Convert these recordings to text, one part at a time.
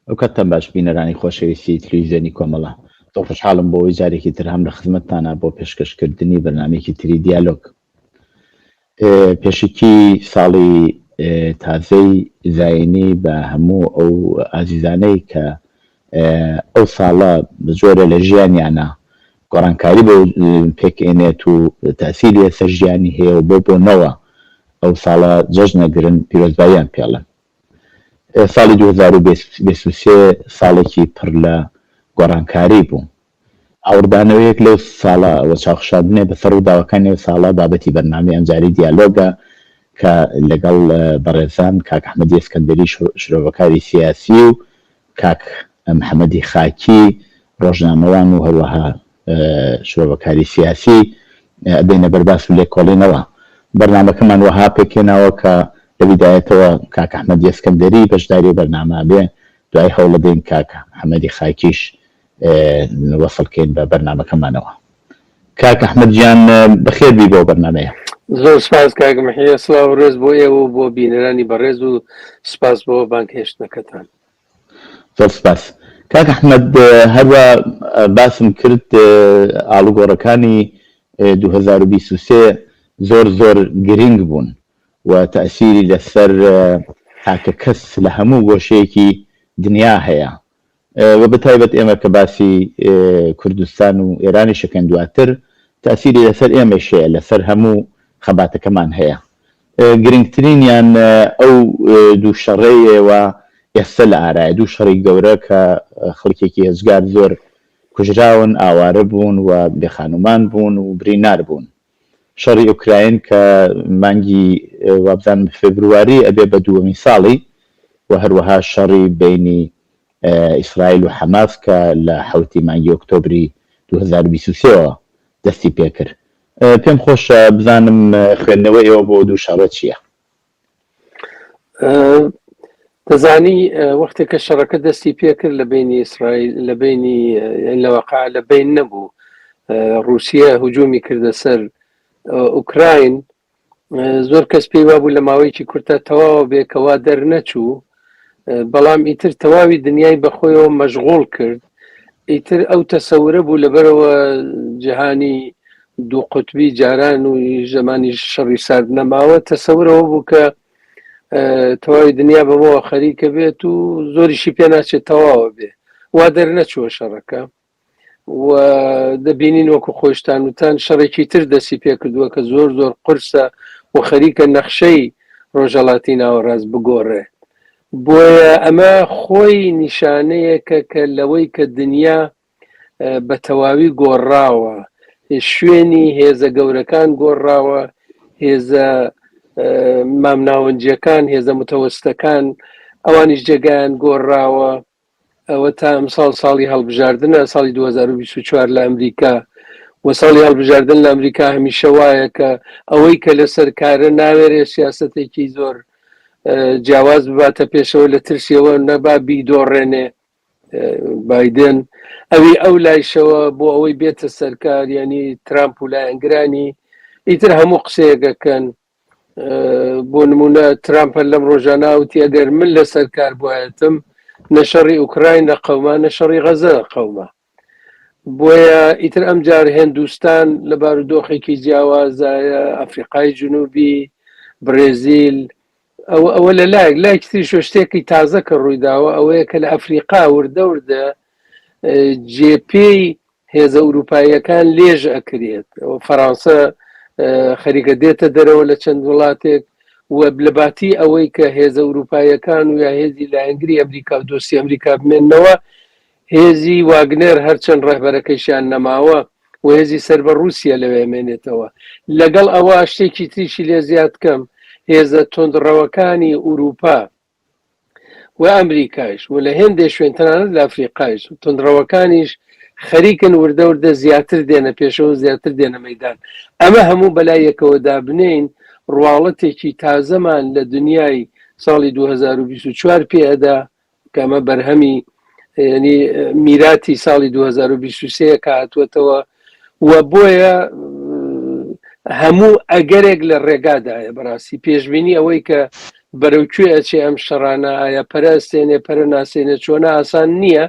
ئەو کاتتان باش بینەرانی خۆشەویستی تلویزیۆنی کۆمەڵە زۆر خوشحاڵم بۆ ئەوەی جارێکی تر هەم لە خزمەتتانە بۆ پێشکەشکردنی بەرنامەیەکی تری دیالۆگ. پێشکی ساڵی تازەی زاینی بە هەموو ئەو ئازیزانەی کە ئەو ساڵە زۆرە لە ژیانیانە گۆڕانکاری بۆ پێکێنێت و تاسیری لەسەر ژیانی هەیە و بۆ بۆنەوە ئەو ساڵە جەژنەگرن پیرۆزباییان پێڵێن. ساڵی 2023 ساڵێکی پڕ لە گۆڕانکاری بوو. ئاوردانەوەیەک لەو ساڵە ئەوە چاوخشاندنێ بەسەر و داواکانی ئەو ساڵە بابەتی بەرنامەی ئەمجاری دیالۆگە کە لەگەڵ بەڕێزان کاک ئەحمەدی ئەسکەندەری شرۆڤەکاری سیاسی و کاک محەممەدی خاکی ڕۆژنامەوان و هەروەها شرۆڤەکاری سیاسی بینە بەرباس و لێکۆڵێنەوە. بەرنامەکەمان وەها پێکێناوە کە لە بیدایەتەوە کاک ئەحمەدی ئەسکەندەری بەشداری بەرنامە بێ، دوای هەوڵە دەین کاک محەممەدی خاکیش وەسڵکەین بە بەرنامەکەمانەوە. کاک ئەحمەد گیان بەخێر بی بۆ بەرنامەیە. زۆر سپاس کاک محی، سڵاو ڕێز بۆ ئێوە و بۆ بینەرانی بەڕێز و سپاس بۆ بانکهێشتنەکەتان. زۆر سپاس. کاک ئەحمەد هەروە باسم کرد ئاڵوگۆڕەکانی 2023 زۆر گرنگ بوون و تەئسیری لەسەر تاکە کەس لە هەموو گۆشەیەکی دنیا هەیە و بەتایبەت ئێمە کە باسی کوردستان و ئێرانی شەکەن دواتر تەئسیری لەسەر ئێمەشەیە، لەسەر هەموو خەباتەکەمان هەیە. گرنگترینیان ئەو دوو شەڕەیەوە ئێستا لە ئارایە، دوو شەڕی گەورە کە خەڵکێکی هێزگار زۆر کوژراون، ئاوارە بوون و بێخانومان بوون و برینار بوون. شەڕی ئوکراین کە مانگی وابزانم فێبرواری ئەبێ بە دووەمی ساڵی و هەروەها شەڕی بینی ئیسرائیل و حەماس کە لە حوتی مانگی ئۆکتۆبری 2023ەوە دەستی پێکرد. پێم خۆشە بزانم خوێندنەوەی ئێوە بۆ دوو شەڕە چییە؟ دەزانی وەختێکە شەڕەکە دەستی پێکرد لە بینی ئیسرائیل، لە بینی لەوەقع لە بین نەبوو، رووسیا هجومی کردە سەر ئوکراین، زۆر کەس پێی وابوو لە ماوەیەکی کورتە تەواوە بێکەوا دەرنەچوو، بەڵام ئیتر تەواوی دنیای بەخۆیەوە مەشغوڵ کرد. ئیتر ئەو تەسەورە بوو لەبەرەوە جیهانی دوو قوتبی جاران و ژەمانی شەڕی سارد نەماوە، تەسەورەوە بوو کە تەواوی دنیا بەمەوە خەریکە بێت و زۆریشی پێ ناچێت تەواوە بێ، وا دەرنەچووە شەڕەکە و دەبینین وەکو خۆشتان وتان شەڕێکی تر دەستی پێ کردووە کە زۆر قورسە و خەریکە نەخشەی ڕۆژهەڵاتی ناوەڕاست بگۆڕێ. بۆیە ئەمە خۆی نیشانەیەکە کە لەوەی کە دنیا بە تەواوی گۆڕاوە، شوێنی هێزە گەورەکان گۆڕاوە، هێزە مامناوەنجیەکان، هێزە متەوەستەکان ئەوانیش جێگایان گۆڕاوە. ئەوە تا ئەمساڵ ساڵی هەڵبژاردنە، ساڵی 2024 لە ئەمریکا، و ساڵی هەڵبژاردن لە ئەمریکا هەمیشە وایە کە ئەوەی کە لەسەر کارە ناوێرێ سیاسەتێکی زۆر جیاواز بباتە پێشەوە لە ترسیەوە نەبا بیدۆڕێنێ بایدن، ئەوی ئەو لایشەوە بۆ ئەوەی بێتە سەرکار، ینی ترامپ و لایەنگرانی ئیتر هەموو قسەیەکەکەن. بۆ نمونە ترامپە لەم ڕۆژانە وتی ئەگەر من لە سەرکار بوایەتم نەشەڕی ئوکراین نەقەوما نەشەڕی غەزە قەوما. بۆیە ئیتر ئەمجار هێندوستان لە بارودۆخێکی جیاوازایە، ئەفریقای جنوبی، برێزیل، ئەوە لە لایەکی شتێکی تازە کە ڕوویداوە ئەوەیە کە لە ئەفریقا وردە جێپێی هێزە ئەوروپاییەکان لێژ ئەکرێت. فەڕەنسا خەریکە دێتە دەرەوە لە چەند وڵاتێک و لە باتی ئەوەی کە هێزە ئەوروپایەکان و یا هێزی لایەنگری ئەمریکا و دۆستی ئەمریکا بمێننەوە، هێزی واگنێر هەرچەند ڕێبەرەکەیشیان نەماوە و هێزی سەر بە رووسیا لەوێ مێنێتەوە. لەگەڵ ئەوە شتێکی تریشی لێ زیاد کەم، هێزە تۆندڕەوەکانی ئوروپا و ئەمریکایش و لە هێندێ شوێن تەنانەت لە ئەفریقایش تۆندڕەوەکانیش خەریکن وردە زیاتر دێنە پێشەوە، زیاتر دێنە مەیدان. ئەمە هەموو بەلایەکەوە دابنین ڕواڵەتێکی تازەمان لە دنیای ساڵی 2024 پێدا کە ئەمە بەرهەمی ینی میراتی ساڵی 2023 کە هاتووەتەوە و بۆیە هەموو ئەگەرێک لە ڕێگادایە. بەڕاستی پێشبینی ئەوەی کە بەرەوکوێ ئەچێ ئەم شەڕانە ئایا پەرەستێنێ پەرە ناسێنێ چۆنە ئاسان نییە،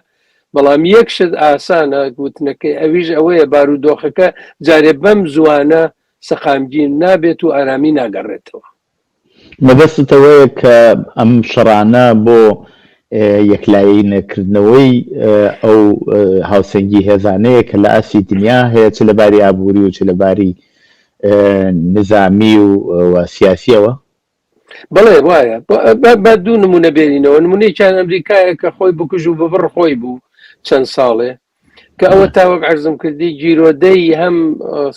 بەڵام یەک شت ئاسانە گوتنەکەی ئەویش ئەوەیە بارودۆخەکە جارێ بەم زوانە سەقامگیر نابێت و ئارامی ناگەڕێتەوە. مەبەستەوەیە کە ئەم شەڕانە بۆ یەکلایی نەکردنەوەی ئەو هاوسەنگی هێزانەیە کە لە ئاسی دنیا هەیە چ لەباری ئابووری و چ لەباری نظامی و سیاسیەوە. بەڵێ وایە بە دوو نمونە بێنینەوە. نمونەیەکیان ئەمریکایە کە خۆی بکوژ و بەبڕ خۆی بوو چەند ساڵێ کە ئەوە تاوەک عەرزم کردی گیرۆدەی هەم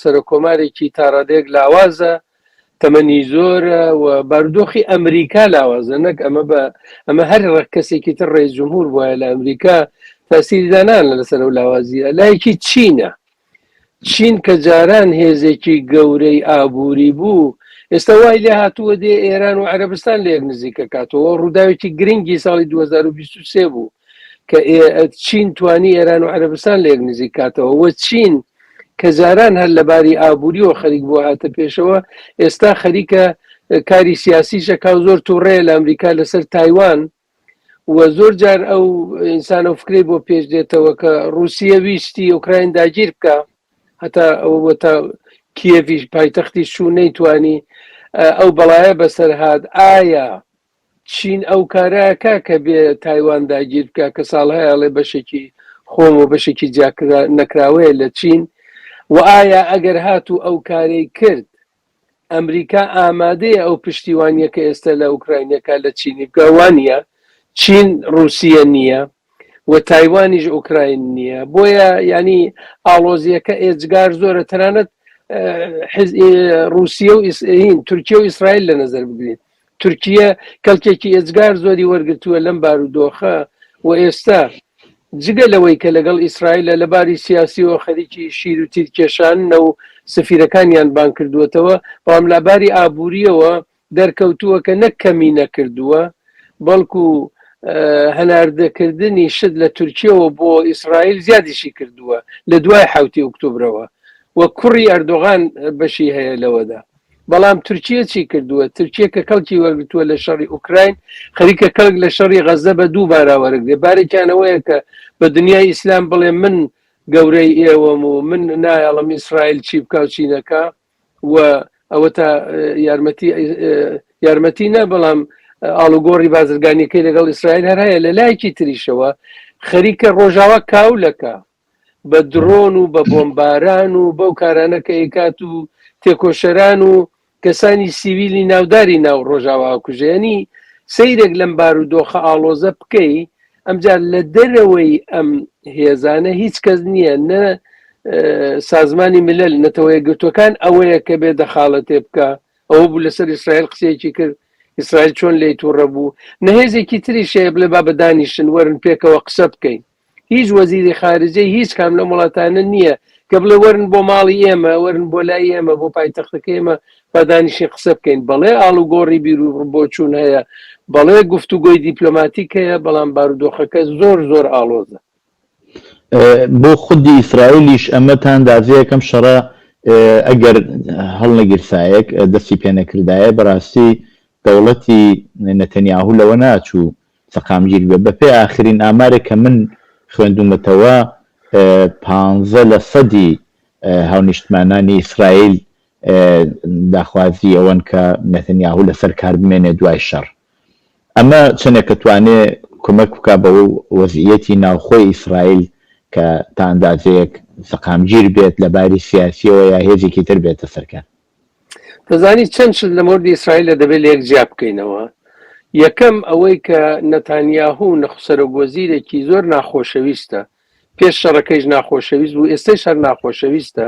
سەرۆکۆمارێکی تاڕادەیەک لاوازە، تەمەنی زۆرە و بارودۆخی ئەمریکا لاوازە، نەک ئەمە هەر کەسێکی تر ڕێیس جمهور بووە لە ئەمریکا تاسیریدانان لەسەر و لاوازیە. لایەکی چینە، چین کە جاران هێزێکی گەورەی ئابووری بوو ئێستا وای لێ هاتووە دێ ئێران و عەرەبستان لە یەک نزیکە کاتەوە. ڕووداوێکی گرنگی ساڵی 2023 بوو کە چین توانی ئێران و عەرەبستان لە یەک نزیک کاتەوە. وە چین کە جاران هەر لەباری ئابووری و خەریک بووە هاتە پێشەوە، ئێستا خەریکە کاری سیاسی شەکاو زۆر تووڕێ لە ئەمریکا لەسەر تایوان و زۆر جار ئەو ئینسانە فکرەی بۆ پێش دێتەوە کە رووسیە ویستی ئوکراین داگیر بکە، هەتا ئەوە تا کیێڤیش پایتەختی شوو نەیتوانی ئەو بەڵایە بەسەر هات. ئایا چین ئەو کارەکە کە بێ تایوان داگیر بکە کە ساڵهەیە ئەڵێ بەشێکی خۆم و بەشێکی نەکراوەیە لە چین، و ئایا ئەگەر هاتوو ئەو کارەی کرد ئەمریکا ئامادەیە ئەو پشتیوانیە کە ئێستا لە ئوکراینەکە لە چینی بکەوانە؟ چین رووسیە نییە و تایوانیش ئوکراین نییە، بۆیە ینی ئاڵۆزیەکە ئێجگار زۆرە. تەنانەت رووسیە و تورکیە و ئیسرائیل لە نەزەر بگرین. تورکیە کەلکێکی ئێجگار زۆری وەرگرتووە لەم بارودۆخە و ئێستا جگە لەوەی کە لەگەڵ ئیسرائیلە لەباری سیاسی و خەریکی شیر و تیرکێشانە و سەفیرەکانیان بان کردووەتەوە، بەڵام لەباری ئابووریەوە دەرکەوتووە کە نەک کەمی نەکردووە بەڵکو هەناردەکردنی شت لە تورکیەوە بۆ ئیسرائیل زیادیشی کردووە لە دوای 7 ئۆکتۆبرەوە و کوڕی ئەردۆغان بەشی هەیە لەوەدا. بەڵام تورکیە چی کردووە؟ تورکیە کە کەڵکی وەرگتووە لە شەڕی ئوکراین، خەریکە کەڵک لە شەڕی غەزە بە دوو باراوەرگێ. بارێکیانەوەیە کە بە دنیای ئیسلام بڵێ من گەورەی ئێوەم و من نایەڵم ئیسرائیل چی بکە و چی نەکا، و ئەوە تا یارمەتی نە، بەڵام ئاڵوگۆڕی بازرگانیەکەی لەگەڵ ئیسرائیل هەر هەیە. لە لایەکی تریشەوە خەریکە ڕۆژاوە کاولەکە بە درۆن و بە بۆمباران و بەو کارانە کە ئێکات و تێکۆشەران و کەسانی سیویلی ناوداری ناو ڕۆژاوا کوژێنی سەیرێک لەم بارودۆخە ئاڵۆزە بکەی. ئەمجار لە دەرەوەی ئەم هێزانە هیچ کەس نییە، نە سازمانی ملل نەتەوەی گرتوەکان ئەوەیە کە بێ دەخاڵەتێ بکە. ئەوە بوو لەسەر ئیسرائیل قسەیەکی کرد، ئیسرائیل چۆن لێی تووڕە بوو. نەهێزێکی تری شەیە بڵێ با بەدانیشن وەرن پێکەوە قسە بکەین. هیچ وەزیری خارجەی هیچ کام لە وڵاتانە نییە کە بڵێ وەرن بۆ ماڵی ئێمە، وەرن بۆ لای ئێمە، بۆ پایتەختەکە ئێمە بەدانیشی قسە بکەین. بەڵێ ئاڵوگۆڕی بیر و بۆچوون هەیە، بەڵێ گفتوگۆی دیپلۆماتیک هەیە، بەڵام بارودۆخەکە زۆر زۆر ئاڵۆزە. بۆ خودی ئیسرائیلیش ئەمەتان دازەیەکەم شەڕە ئەگەر هەڵنەگیرسایەک دەستی پێنەکردایە بەڕاستی دەوڵەتی نەتەنیاهوو لەوە ناچوو سەقامگیر بێ. بەپێ ئاخرین ئامارێک کە من خوێندومەتەوە 15% هاونیشتمانانی ئیسرائیل داخوازی ئەوەن کە نەتەنیاهوو لەسەر کار بمێنێ دوای شەڕ. ئەمە چەندێک کە توانێ کۆمەک بکە بە وەزعیەتی ناوخۆی ئیسرائیل کە تا ئەندازەیەک سەقامگیر بێت لەباری سیاسیەوە یا هێزێکی تر بێتە سەرکار. دەزانی چەند شت لە مۆردی ئیسرائیلە دەبێت لە یەکجیا بکەینەوە. یەکەم ئەوەی کە نەتانیاهوو نەخسەرۆگوەزیرێکی زۆر ناخۆشەویستە، پێش شەڕەکەیش ناخۆشەویست بوو، ئێستەی شەر ناخۆشەویستە.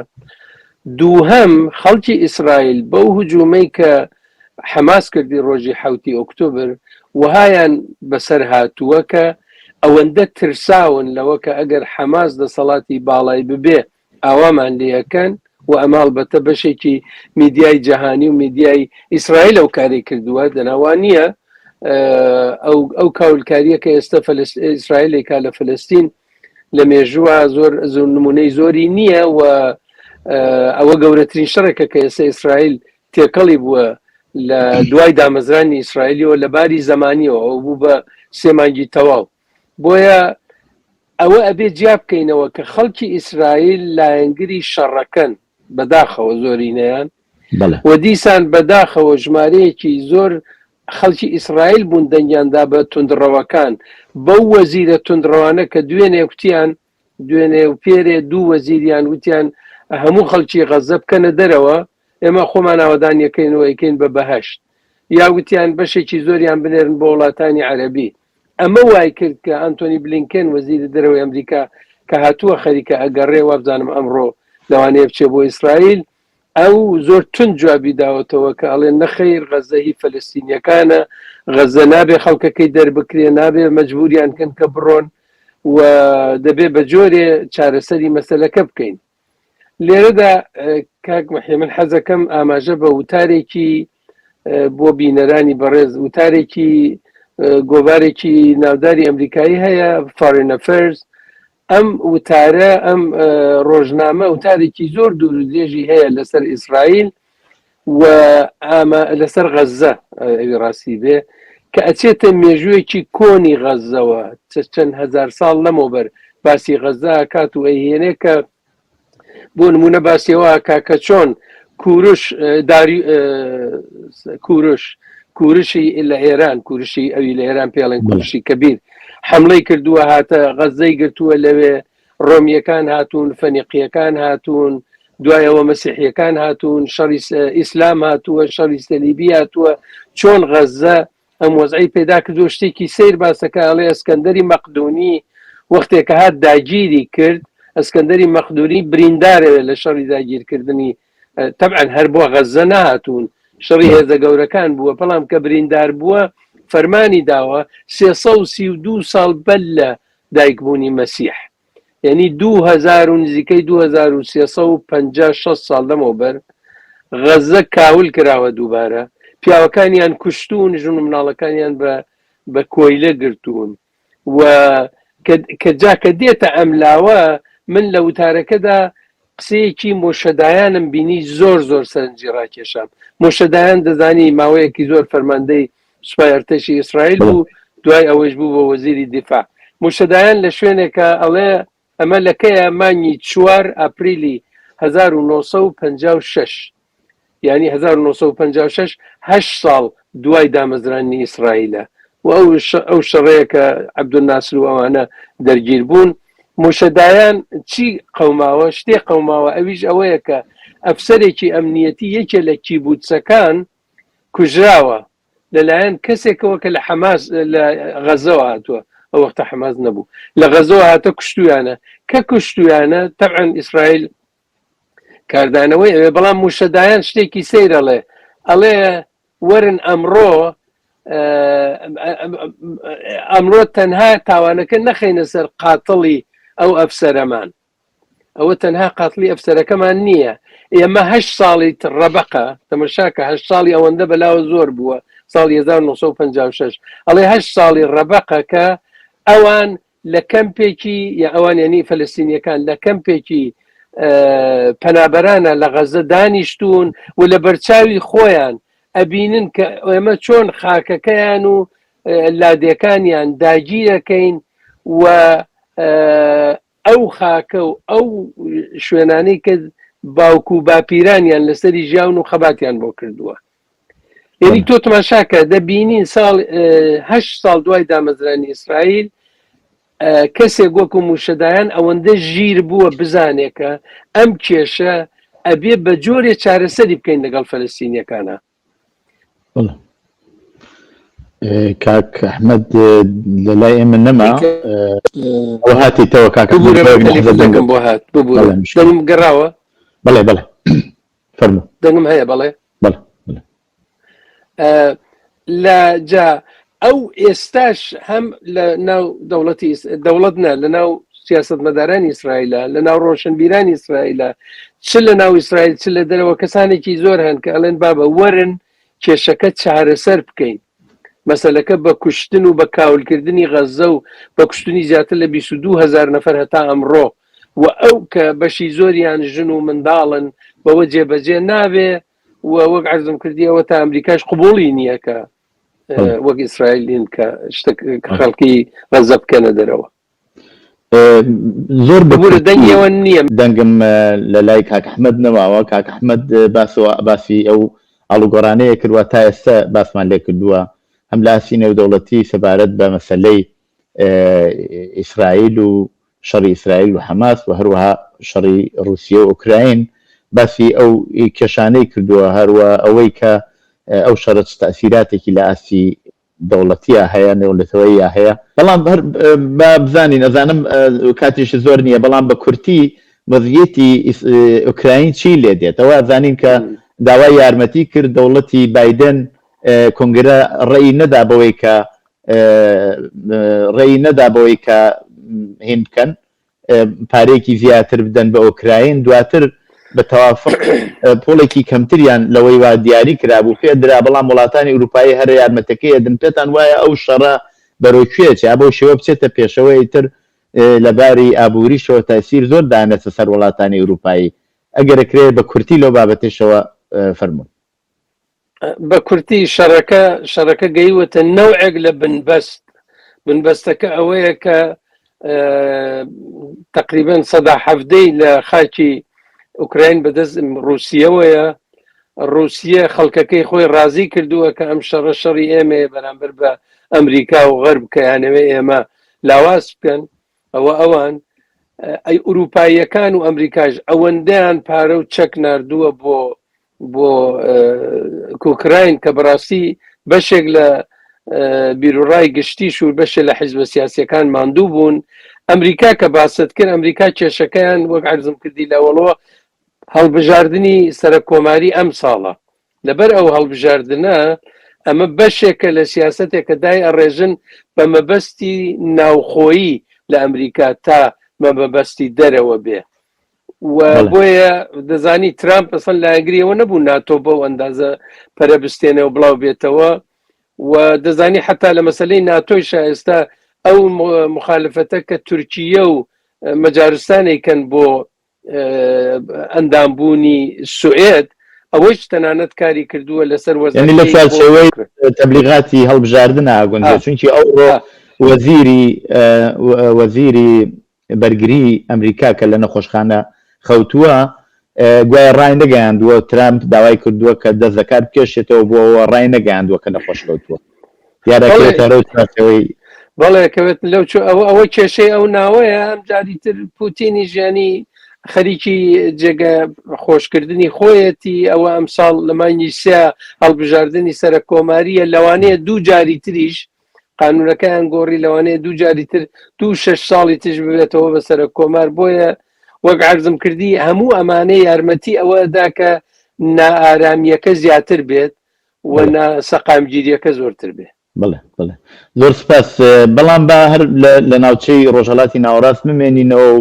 دووهەم خەڵکی ئیسرائیل بەو هجوومەی کە حەماس کردی ڕۆژی 7 ئۆکتۆبر وهایان بەسەر هاتووە کە ئەوەندە ترساون لەوە کە ئەگەر حەماس دەسەڵاتی باڵای ببێ ئاوامان لێەکەن، و ئەماڵ بەتە بەشێکی میدیای جەهانی و میدیای ئیسرائیل ئەو کاری کردووە. دەناوانیە ئەو کاولکاریە کە ئێستا ئیسرائیلێکا لە فلەستین لە مێژووە زۆر نمونەی زۆری نییە، و ئەوە گەورەترین شەڕێکە کە ئێستا ئیسرائیل تێکەڵی بووە لە دوای دامەزرانی ئیسرائیلیەوە لە باری زمانیەوە ئەو بوو بە 3 مانگی تەواو. بۆیە ئەوە ئەبێ جیا بکەینەوە کە خەڵکی ئیسرائیل لایەنگری شەڕەکەن بەداخەوە زۆرینەیان و دیسان بەداخەوە ژمارەیەکی زۆر خەڵکی ئیسرائیل بوون دەنگیاندا بە توندڕەوەکان بەو وەزیرە توندڕەوانە کە دوێنێ وتیان دوێنێ و پێرێ دوو وەزیریان وتیان هەموو خەڵکی غەزە بکەنە دەرەوە ئێمە خۆمان ئاوادانیەکەینەوە ئەیکەین بە بەهەشت یا وتیان بەشێکی زۆریان بنێرن بە وڵاتانی عەرەبی. ئەمە وای کرد کە ئەنتۆنی بلینکن وەزیری دەرەوەی ئەمریکا کە هاتووە خەریکە ئەگەڕێ وابزانم ئەمڕۆ لەوانەیە بچێ بۆ ئیسرائیل ئەو زۆر تند جوابی داوەتەوە کە ئەڵێ نەخەیر غەزە هی فەلەستینیەکانە، غەزە نابێ خەڵکەکەی دەربکرێ، نابێ مەجبوریان کەن کە بڕۆن و دەبێ بە جۆرێ چارەسەری مەسەلەکە بکەین. لێرەدا کاک محی من حەزەکەم ئاماژە بە وتارێکی بۆ بینەرانی بەڕێز وتارێکی گۆبارێکی ناوداری ئەمریکایی هەیە فارین ئەفێرز. ئەم وتارە ئەم ڕۆژنامە وتارێکی زۆر دوور و درێژی هەیە لەسەر ئیسرائیل و لەسەر غەزە ئەوی ڕاستی بێ کە ئەچێتە مێژوویەکی کۆنی غەزەوە چەند هەزار ساڵ لەمەوبەر باسی غەزە کات و ئەیهێنێ کە بۆ نمونە باسیەوە کاکە چۆن کوورشی لە ئێران کوورشی ئەوی لە ئێران پێڵێن کوورشی کەبیر حملەی کردووە هاتە غەزەی گرتووە لەوێ ڕۆمیەکان هاتوون فەنیقیەکان هاتوون دوایەوە مەسیحیەکان هاتوون شەڕی ئیسلام هاتووە شەڕی سەلیبی هاتووە چۆن غەزە ئەم وەزعی پێدا کردو شتێکی سیر باسەکە ئەڵێ ئەسکەندەری مەقدونی وەختێکە هات داگیری کرد ئەسکەندەری مەقدونی بریندارەوێ لە شەڕی داگیرکردنی طبعا هەر بۆ غەزە نهاتوون شەڕی هێزە گەورەکان بووە بەڵام کە بریندار بووە فەرمانی داوە 332 ساڵ بەل لە دایکبوونی مەسیح یعنی 2000 و نزیکەی 2356 ساڵ لەمەوبەر غەزە کاول کراوە دووبارە پیاوەکانیان کوشتون ژن و مناڵەکانیان بە کۆیلە گرتوون و کە جاکە دێتە ئەملاوە من لە وتارەکەدا قسەیەکی مۆشەدایانم بینی زۆر زۆر سەرنجی ڕاکێشام. مۆشەدایان دەزانی ماوەیەکی زۆر فەرماندەی سوپای ئەرتەشی ئیسرائیل بوو دوای ئەوەش بوو بە وەزیری دیفاع. مۆشەدایان لە شوێنێکە ئەڵێ ئەمە لەکەیە مانگی 4 ئاپریلی 1956 یعنی 1956 8 ساڵ دوای دامەزرانی ئیسرائیلە و ئەو شەڕەیە کە عەبدولناسر و ئەوانە دەرگیر بوون. مۆشەدایان چی قەوماوە شتێ قەوماوە ئەویش ئەوەیە کە ئەفسەرێکی ئەمنیەتی یەکێ لە کیبوتسەکان کوژراوە لەلایەن کەسێکەوە کە لە حەماس لە غەزەوە هاتووە ئەو وەختە حەماس نەبوو لە غەزەوە هاتە کوشتویانە کە کوشتویانە طبعا ئیسرائیل کاردانەوەی ئەوێ بەڵام مۆشەدایان شتێکی سەیرەڵێ ئەڵێ وەرن ئەمڕۆ تەنها تاوانەکە نەخەینە سەر قاتڵی ئەو ئەفسەرەمان ئەوە تەنها قاتڵی ئەفسەرەکەمان نییە ئێمە 8 ساڵی ڕەبەقە تەمەشاکە 8 ساڵی ئەوەندە بەلاوە زۆر بووە ساڵی 1956 ئەڵێ 8 ساڵی ڕەبەقە کە ئەوان لە کەمپێکی یا ئەوان یعنی فەلەستینیەکان لە کەمپێکی پەنابەرانە لە غەزە دانیشتون و لە بەرچاوی خۆیان ئەبینن کە ئێمە چۆن خاکەکەیان و لادێکانیان داگیرەکەین و ئەو خاکە و ئەو شوێنانەی کە باوکو و باپیرانیان لەسەری ژیاون و خەباتیان بۆ کردووە. یعنی تۆ تەماشاکە دەبینین ساڵ 8 ساڵ دوای دامەزرانی ئیسرائیل کەسێک وەکو مۆشەدایان ئەوەندە ژیر بووە بزانێکە ئەم کێشە ئەبێ بە جۆرێ چارەسەری بکەین لەگەڵ فەلەستینیەکانە. کاک ئەحمەد لەلای ئێمە نەما ئەوە هاتیتەوە کاکە بۆ هات دەنگم گەڕاوە بەڵێ بەڵێ فەرموو دەنگم هەیە بەڵێ لە جا ئەو ئێستاش هەم لە ناو دەوڵەت نە لە ناو سیاسەتمەدارانی ئیسرائیلە لە ناو ڕۆشنبیرانی ئیسرائیلە چ لە ناو ئیسرائیل چ لە دەرەوە کەسانێکی زۆر هەن کە ئەڵێن بابە وەرن کێشەکە چارەسەر بکەین مەسەلەکە بە کوشتن و بە کاولکردنی غەزە و بە کوشتنی زیاتر لە 22,000 نەفەر هەتا ئەمڕۆ و ئەو کە بەشی زۆریان ژن و منداڵن بەوە جێبەجێ نابێ وەک عەرزم کردیەوە تا ئەمریکاش قبوڵی نییە کە وەک ئیسرائیلین کە شتێک خەڵکی غەزە بکەنە دەرەوە. زۆر بەبوورە دەنگیەوە نییە. دەنگم لە لای کاک ئەحمەد نەماوە. کاک ئەحمەد باسی ئەو ئاڵوگۆڕانەیە کردووە تا ئێستا باسمان لێ کردووە، هەم لە ئاسی نێودەوڵەتی سەبارەت بە مەسەلەی ئیسرائیل و شەڕی ئیسرائیل و حەماس و هەروەها شەڕی رووسیا و ئوکراین باسی ئەو کێشانەی کردووە، هەروە ئەوەی کە ئەو شەڕە تەئسیراتێکی لە ئاسی دەوڵەتیە هەیە نێودەوڵەتەوەیە هەیە. بەڵام بزانین ئەزانم کاتیش زۆر نییە، بەڵام بە کورتی وەزعیەتی ئوکراین چی لێ دێت؟ ئەوە ئەزانین کە داوای یارمەتی کرد دەوڵەتی بایدن، کۆنگرە ڕێی نەدا بەوەی کە هین بکەن پارێکی زیاتر بدەن بە ئوکراین. دواتر بە تەوافق پۆڵێکی کەمتریان لەوەی وا دیاری کرابوو پێ درا، بەڵام وڵاتانی ئوروپایی هەر یارمەتەکەی دن پێتان وایە ئەو شەڕە بەرەوکوێچ بۆ شێوە بچێتە پێشەوەی تر لەباری ئابووریشەوە تاسیر زۆر دانێتە سەر وڵاتانی ئوروپایی. ئەگەرەکرێ بە کورتی لەو بابەتێشەوە فەرموون. بە کورتی شەڕەکە گەیوەتە نەوعێک لە بنبەستەکە ئەوەیە کە تقریبا 170 لە خاکی ئوکراین بەدەست رووسیەوەیە. رووسیە خەڵکەکەی خۆی رازی کردووە کە ئەم شەڕی ئێمەیە بەرامبەر بە ئەمریکا و غەرب کە یانەوێ ئێمە لاواز بکەن. ئەوان ئەی ئوروپاییەکان و ئەمریکاش ئەوەندەیان پارە و چەک ناردووە بۆ ئوکراین کە بەڕاستی بەشێک لە بیرۆڕای گشتیش و بەشێ لە حیزبە سیاسیەکان ماندوو بوون. ئەمریکا کە باست کرد، ئەمریکا کێشەکەیان وەک عەرزم کردی لەوەڵەوە هەڵبژاردننی سەرۆک کۆماری ئەم ساڵە. لەبەر ئەو هەڵبژاردنە ئەمە بەشێکە لە سیاسەتێکە دای ئەڕێژن بە مەبەستی ناوخۆیی لە ئەمریکا تا مەبەستی دەرەوە بێ. و بۆیە دەزانی ترامپ ئەسڵ لە ئەگریەوە نەبوو ناتۆ بەو ئەندازە پەرەبستێنە و بڵاو بێتەوە. و دەزانی حتا لە مەسلەی ناتۆی ئێستا ئەو مخالفەتە کە تورکیە و مەجارستانێکن بۆ ئەندامبوونی سوئێد، ئەوەی تەنانەت کاری کردووە لەسەر وەزنی لە شێوەی تەبلیغاتی هەڵبژاردن ئاگوندە، چونکی ئەوڕۆ وەزیری بەرگری ئەمریکا کە لە نەخۆشخانە خەوتووە گوایە ڕای نەگەیاندووە. ترامپ داوای کردووە کە دەست دەکات بکێشێتەوە بۆەوە ڕای نەگەیاندووە کە نەخۆش خەوتووە. بەڵێ کەوێت لەو ئەوە کێشەی ئەو ناوەیە. ئەم جاریتر پوتینی ژیانی خەریکی جێگە خۆشکردنی خۆیەتی. ئەوە ئەمساڵ لە مانگی سێ هەڵبژاردننی سەر کۆماریە، لەوانەیە دوو جاری تریش قانونەکەیان گۆڕی، لەوانەیە دوو جاری تر 2-6 ساڵی تش ببێتەوە بەسەر کۆمار. بۆیە وەک عەرزم کردی هەموو ئەمانەی یارمەتی ئەوەدا کە نائارامیەکە زیاتر بێت و سەقامگیریەکە زۆرتر بێت. بڵێ زۆر سپاس. بەڵام با هەر لە ناوچەی ڕۆژهەڵاتی ناوەڕاست بمێنینەوە و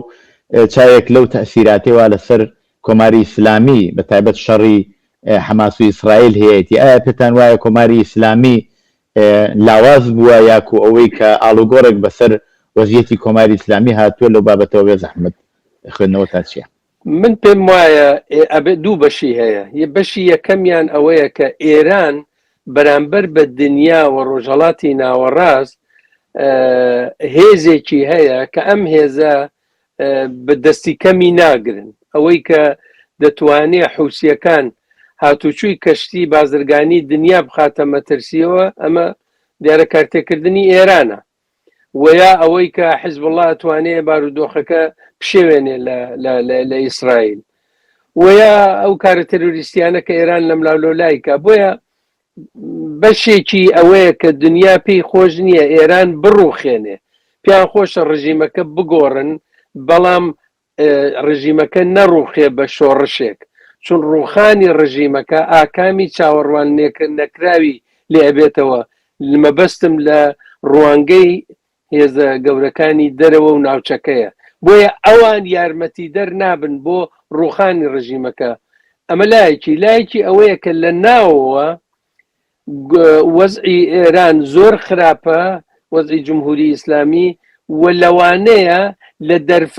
چاوێک لەو تەئسیراتەوە لەسەر کۆماری ئیسلامی بە تایبەت شەڕی حەماس و ئیسرائیل هەیەی. ئایا پێتان وایە کۆماری ئیسلامی لاواز بووە یاکو ئەوەی کە ئاڵوگۆڕێک بەسەر وەزیەتی کۆماری ئیسلامی هاتووە لەو بابەتەوە بێ زەحمەت خوێندنەوە تا چییە؟ من پێم وایە ئەبێ دوو بەشی هەیە. بەشی یەکەمیان ئەوەیە کە ئێران بەرامبەر بە دنیا و ڕۆژهەڵاتی ناوەڕاست هێزێکی هەیە کە ئەم هێزە بە دەستی کەمی ناگرن. ئەوەی کە دەتوانێت حوسیەکان هاتوچووی کەشتی بازرگانی دنیا بخاتە مەترسیەوە، ئەمە دیارە کارتێکردنی ئێرانە. ویا ئەوەی کە حیزبوڵڵا ئەتوانێت بارودۆخەکە بشێوێنێ لە ئیسرائیل، ویا ئەو کارە تەروریستیانە کە ئێران لەم لاولۆلایکە. بۆیە بەشێکی ئەوەیە کە دنیا پێی خۆش نییە ئێران بڕوخێنێ، پێیان خۆشە ڕژیمەکە بگۆڕن، بەڵام ڕژیمەکە نەڕوخێ بە شۆڕشێک، چون ڕوخانی ڕژیمەکە ئاکامی چاوەڕوان نەکراوی لێ ئەبێتەوە. مەبەستم لە ڕوانگەی هێزە گەورەکانی دەرەوە و ناوچەکەیە. بۆیە ئەوان یارمەتی دەرنابن بۆ ڕوخانی ڕژیمەکە. ئەمە لایەکی ئەوەیە کە لە ناوەوە وەزعی ئێران زۆر خراپە، وەزعی جمهوری ئیسلامی، و لەوانەیە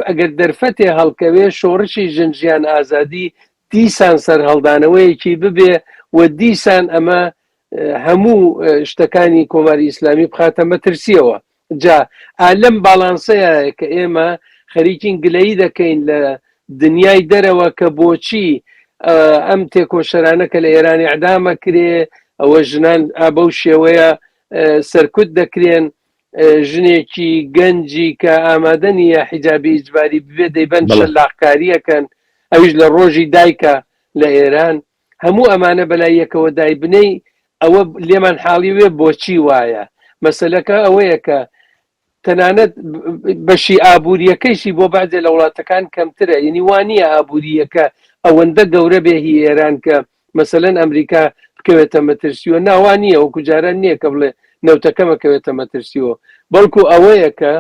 ئەگەر دەرفەتێ هەڵکەوێ شۆڕشی ژنجیان ئازادی دیسان سەر هەڵدانەوەیەکی ببێ و دیسان ئەمە هەموو شتەکانی کۆماری ئیسلامی بخاتە مەترسیەوە. جا لەم باڵانسەیە کە ئێمە خەریکین گلەیی دەکەین لە دنیای دەرەوە کە بۆچی ئەم تێکۆشەرانە کە لە ئێرانی ئەعدامە کرێ، ئەوە ژنان بەو شێوەیە سەرکوت دەکرێن، ژنێکی گەنجی کە ئامادە نیە حیجابی ئیجباری ببێ دەیبەن شەلاقکاریەکەن، ئەویش لە ڕۆژی دایکە لە ئێران. هەموو ئەمانە بەلای یەکەوە دایبنەی ئەوە لێمان حاڵی وێ بۆچی وایە. مەسەلەکە ئەوەیە کە تەنانەت بەشی ئابوووریەکەیشی بۆ بەعزێ لە وڵاتەکان کەمترە، یعنی وانە ئابوووریەکە ئەوەندە گەورە بێهی ئێران کە مەسەلەن ئەمریکا بکەوێتە مەترسیوە، ناوانە وەکو جاران نییە کە بڵێ نەوتەکەمەکەوێتە مەترسیوە، بەڵکو ئەوەیە کە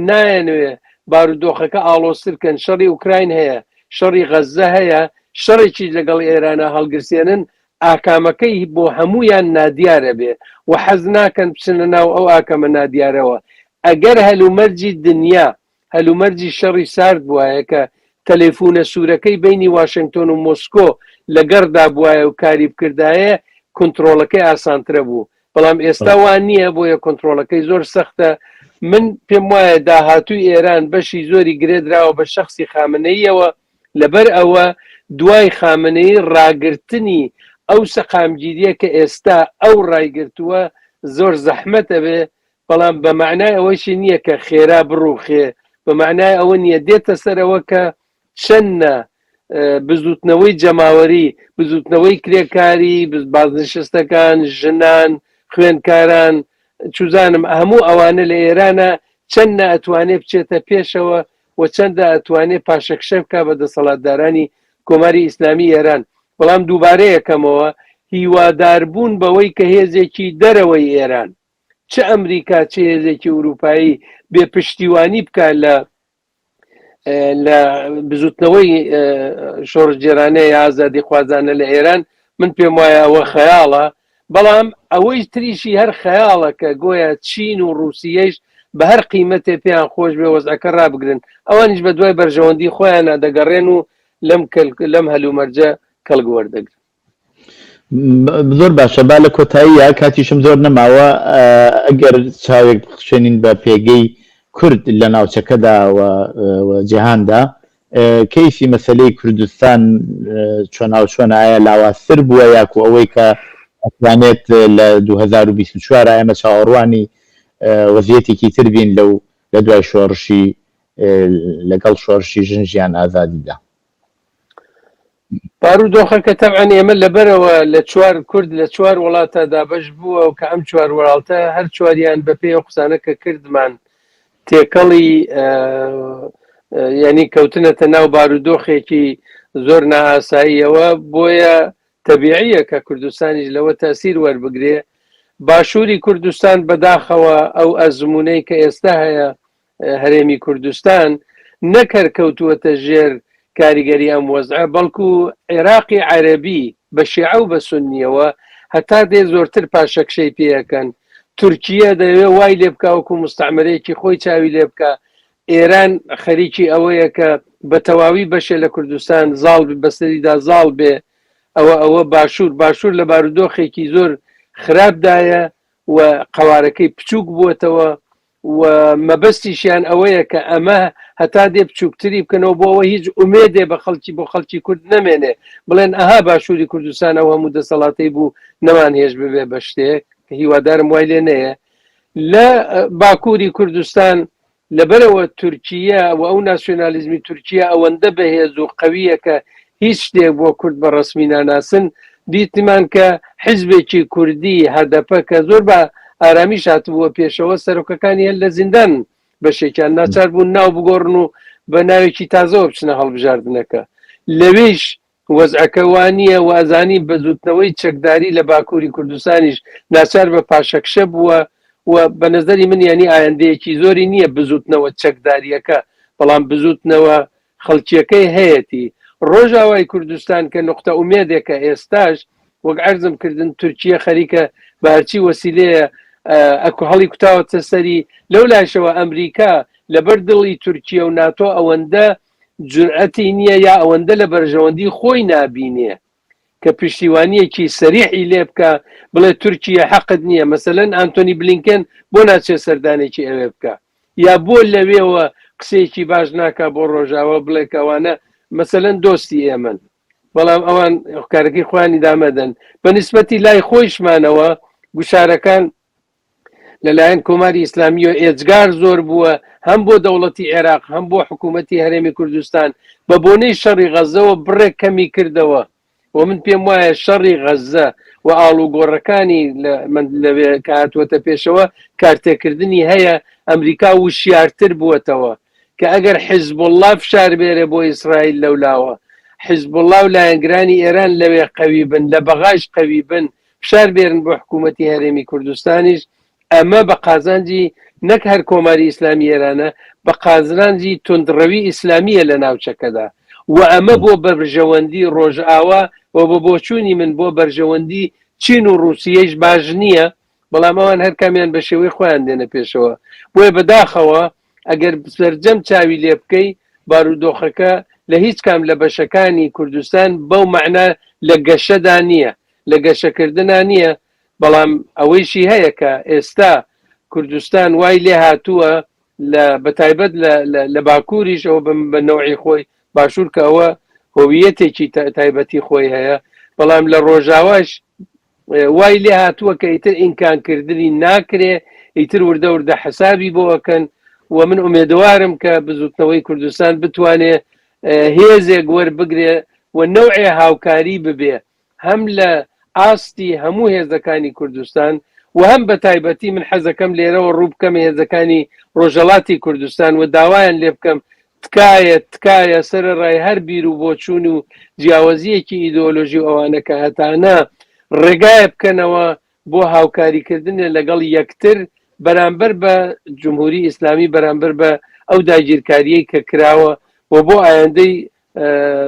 نایەنوێ بارودۆخەکە ئاڵۆسرکەن. شەڕی ئوکراین هەیە، شەڕی غەزە هەیە، شەڕێکی لەگەڵ ئێرانە هەڵگرسێنن، ئاکامەکەی بۆ هەمویان نادیارە بێ و حەز ناکەن بچنە ناو ئەو ئاکەمە نادیارەوە. ئەگەر هەلومەرجی دنیا هەلومەرجی شەڕی سارد بووایە کە تەلەفونە سوورەکەی بینی واشنگتۆن و مۆسکۆ لەگەڕدا بووایە و کاری بکردایە، کۆنتڕۆڵەکەی ئاسانترە بوو. بەڵام ئێستا وان نییە، بۆیە کۆنتڕۆڵەکەی زۆر سەختە. من پێم وایە داهاتووی ئێران بەشی زۆری گرێدراوە بە شەخصی خامنەییەوە، لەبەر ئەوە دوای خامنەی ڕاگررتنی ئەو سەقامگیریە کە ئێستا ئەو ڕایگرتووە زۆر زەحمەتە بێ، بەڵام بە معنای ئەوەشی نییە کە خێرا بڕوخێ، بە معنای ئەوە نییە دێتە سەرەوە کە چەندە بزوتنەوەی جەماوەری، بزوتنەوەی کرێکاری، بازنشستەکان، ژنان، خوێندکاران، چوزانم هەموو ئەوانە لە ئێرانە چەندە ئەتوانێ بچێتە پێشەوە و چەندە ئەتوانێ پاشەکشە بکە بە دەسەڵاتدارانی کۆماری ئیسلامی ئێران. بەڵام دووبارەیە یەکەمەوە هیواداربوون بەوەی کە هێزێکی دەرەوەی ئێران، چه ئەمریکا چه هێزێکی ئوروپایی بێ پشتیوانی بکە لە بزوتنەوەی شۆڕجێرانەیە ئازادی خوازانە لە ئێران، من پێم وایە ئەوە خەیاڵە. بەڵام ئەوەی تریشی هەر خەیاڵە کە گۆیە چین و رووسیەش بە هەر قیمەتێ پێیان خۆش بێ وەزعەکە ڕابگرن، ئەوانیش بە دوای بەرژەوەندی خۆیان دەگەڕێن و لەم هەلومەرجە کەڵک وەردەگرن. زۆر باشە، با لە کۆتاییە کاتیشم زۆر نەماوە، ئەگەر چاوێک بخشێنین بە پێگەی کورد لە ناوچەکەدا و جیهاندا، کەیفی مەسەلەی کوردستان چۆناوچۆنە، ئایا لاوازتر بووە یاکو ئەوەی کە ئەتوانێت لە 2024 ئێمە چاوەڕوانی وەزیەتێکی تر بین لە دوای شۆڕشی لەگەڵ شۆڕشی ژنجیان ئازادیدا؟ بارودۆخەکە تەبعەن ئێمە لەبەرەوە لە چوار کورد لە چوار وڵاتە دابەش بووە و کە ئەم چوار وڵاتە هەر چواریان بەپێ ئەو قسانە کە کردمان تێکەڵی یعنی کەوتنەتە ناو بارودۆخێکی زۆر نائاساییەوە، بۆیە تەبیعیە کە کوردستانیش لەوە تاسیر وەربگرێ. باشووری کوردستان بەداخەوە ئەو ئەزمونەی کە ئێستا هەیە هەرێمی کوردستان نەکرد کەوتووەتە ژێر کاریگەری ئەم وەزعە، بەڵکو عێراقی عەرەبی بە شیعە و بە سونیەوە هەتا دێ زۆرتر پاشەکشەی پێەکەن. تورکیە دەوێ وای لێ بکە وەکو مستعمرەیەکی خۆی چاوی لێ بکە. ئێران خەریکی ئەوەیە کە بە تەواوی بەشێ لە کوردستان زاڵ بەسەریدا زاڵ بێ. ئەوە باشوور لە بارودۆخێکی زۆر خراپدایە و قوارەکەی بچووک بووەتەوە و مەبەستیشیان ئەوەیە کە ئەمە هەتا دێ بچووکتری بکەنەوە بۆ ئەوە هیچ ئومێدێ بە خەڵکی کورد نەمێنێ، بڵێن ئەها باشووری کوردستان ئەو هەموو دەسەڵاتی بوو نەمان هێش ببێ بە شتێک کە هیوادارم وای لێ نەیە. لە باکووری کوردستان لەبەرەوە تورکیە و ئەو ناسیۆنالیزمی تورکیە ئەوەندە بەهێز و قەویە کە هیچ شتێک بۆ کورد بە ڕسمی ناناسن، دیتمان کە حیزبێکی کوردی هەدەپە کە زۆر بە ئارامی هاتبووە پێشەوە سەرۆکەکانی هەل لە زیندان بەشێکیان ناچار بوون ناو بگۆڕن و بە ناوێکی تازەوە بچنە هەڵبژاردنەکە. لەوێش وەزعەکە وانە و ئەزانی بەزوتنەوەی چەکداری لە باکووری کوردستانیش ناچار بە پاشەکشە بووە و بە نەزەری من ینی ئایندەیەکی زۆری نییە بزوتنەوە چەکداریەکە، بەڵام بزوتنەوە خەڵکیەکەی هەیەی. ڕۆژاوای کوردستان کە نقطە ئومێدێکە ئێستاش وەک عەرزم کردن تورکیە خەریکە بە هەرچی وەسیلەیە ئەکو هەڵی کوتاوەتە سەری. لەو لاشەوە ئەمریکا لەبەر دڵی تورکیە و ناتۆ ئەوەندە جورئەتی نییە یا ئەوەندە لە بەرژەوەندی خۆی نابینێ کە پشتیوانیەکی سەریحی لێ بکە بڵێ تورکیا حەقت نییە مەسەلەن ئانتۆنی بلینکن بۆ ناچێت سەردانێکی ئەوێ بکە یا بۆ لەوێەوە قسێکی باش ناکە بۆ ڕۆژاوە بڵێ کەوانە مەسەلەن دۆستی ئێمن بەڵام ئەوان کارەکەی خۆیانی دامەدەن بە نسبەتی لای خۆیشمانەوە گوشارەکان لەلایەن کۆماری ئیسلامی و ئێجگار زۆر بووە هەم بۆ دەوڵەتی عێراق هەم بۆ حکوومەتی هەرێمی کوردستان بە بۆنەی شەڕی غەزەوە بڕێک کەمی کردەوە و من پێم وایە شەڕی غەزە و ئاڵوگۆڕەکانی لەوێ کاتوەتە پێشەوە کارتێکردنی هەیە ئەمریکا وشیارتر بووەتەوە کە ئەگەر حیزب الله فشار بێرە بۆ ئیسرائیل لەولاوە حیزب الله و لایەنگرانی ئێران لەوێ قەوی بن لە بەغاش قەوی بن فشار بێرن بۆ حکوومەتی هەرێمی کوردستانیش ئەمە بە قازانجی نەک هەر کۆماری ئیسلامی ئێرانە بە قازانجی تندڕەوی ئیسلامیە لە ناوچەکەدا و ئەمە بۆ بەرژەوەندی ڕۆژئاوا و بۆ بۆچوونی من بۆ بەرژەوەندی چین و رووسیەش باش نییە بەڵام ئەوان هەر کامیان بە شێوەی خۆیان دێنە پێشەوە بۆیە بەداخەوە ئەگەر سەرجەم چاوی لێ بکەی بارودۆخەکە لە هیچ کام لە بەشەکانی کوردستان بەو معنە لە گەشەدا نییە لە گەشەکردنا نییە بەڵام ئەوەیشی هەیە کە ئێستا کوردستان وای لێ هاتووە بەتایبەت لە باکووریش ئەوە بە نەوعی خۆی باشوور کە ئەوە هۆویەتێکی تایبەتی خۆی هەیە بەڵام لە ڕۆژاواش وای لێ هاتووە کە ئیتر ئینکانکردنی ناکرێ ئیتر وردە وردە حسابی بۆەکەن و من ئومێدوارم کە بزوتنەوەی کوردستان بتوانێ هێزێک وەربگرێ و نەوعێ هاوکاری ببێ هەم لە ئاستی هەموو هێزەکانی کوردستان و هەم بە تایبەتی من حەزەکەم لێرەوە ڕوو بکەم هێزەکانی ڕۆژەڵاتی کوردستان و داوایان لێ بکەم تکایە سەر ڕای هەر بیر و بۆچوون و جیاوازیەکی ئیدۆلۆژی ئەوانە کە هەتانە ڕێگایە بکەنەوە بۆ هاوکاریکردنە لەگەڵ یەکتر بەرامبەر بە جمهوری ئیسلامی بەرامبەر بە ئەو داگیرکاریەی کە کراوە و بۆ ئایندەی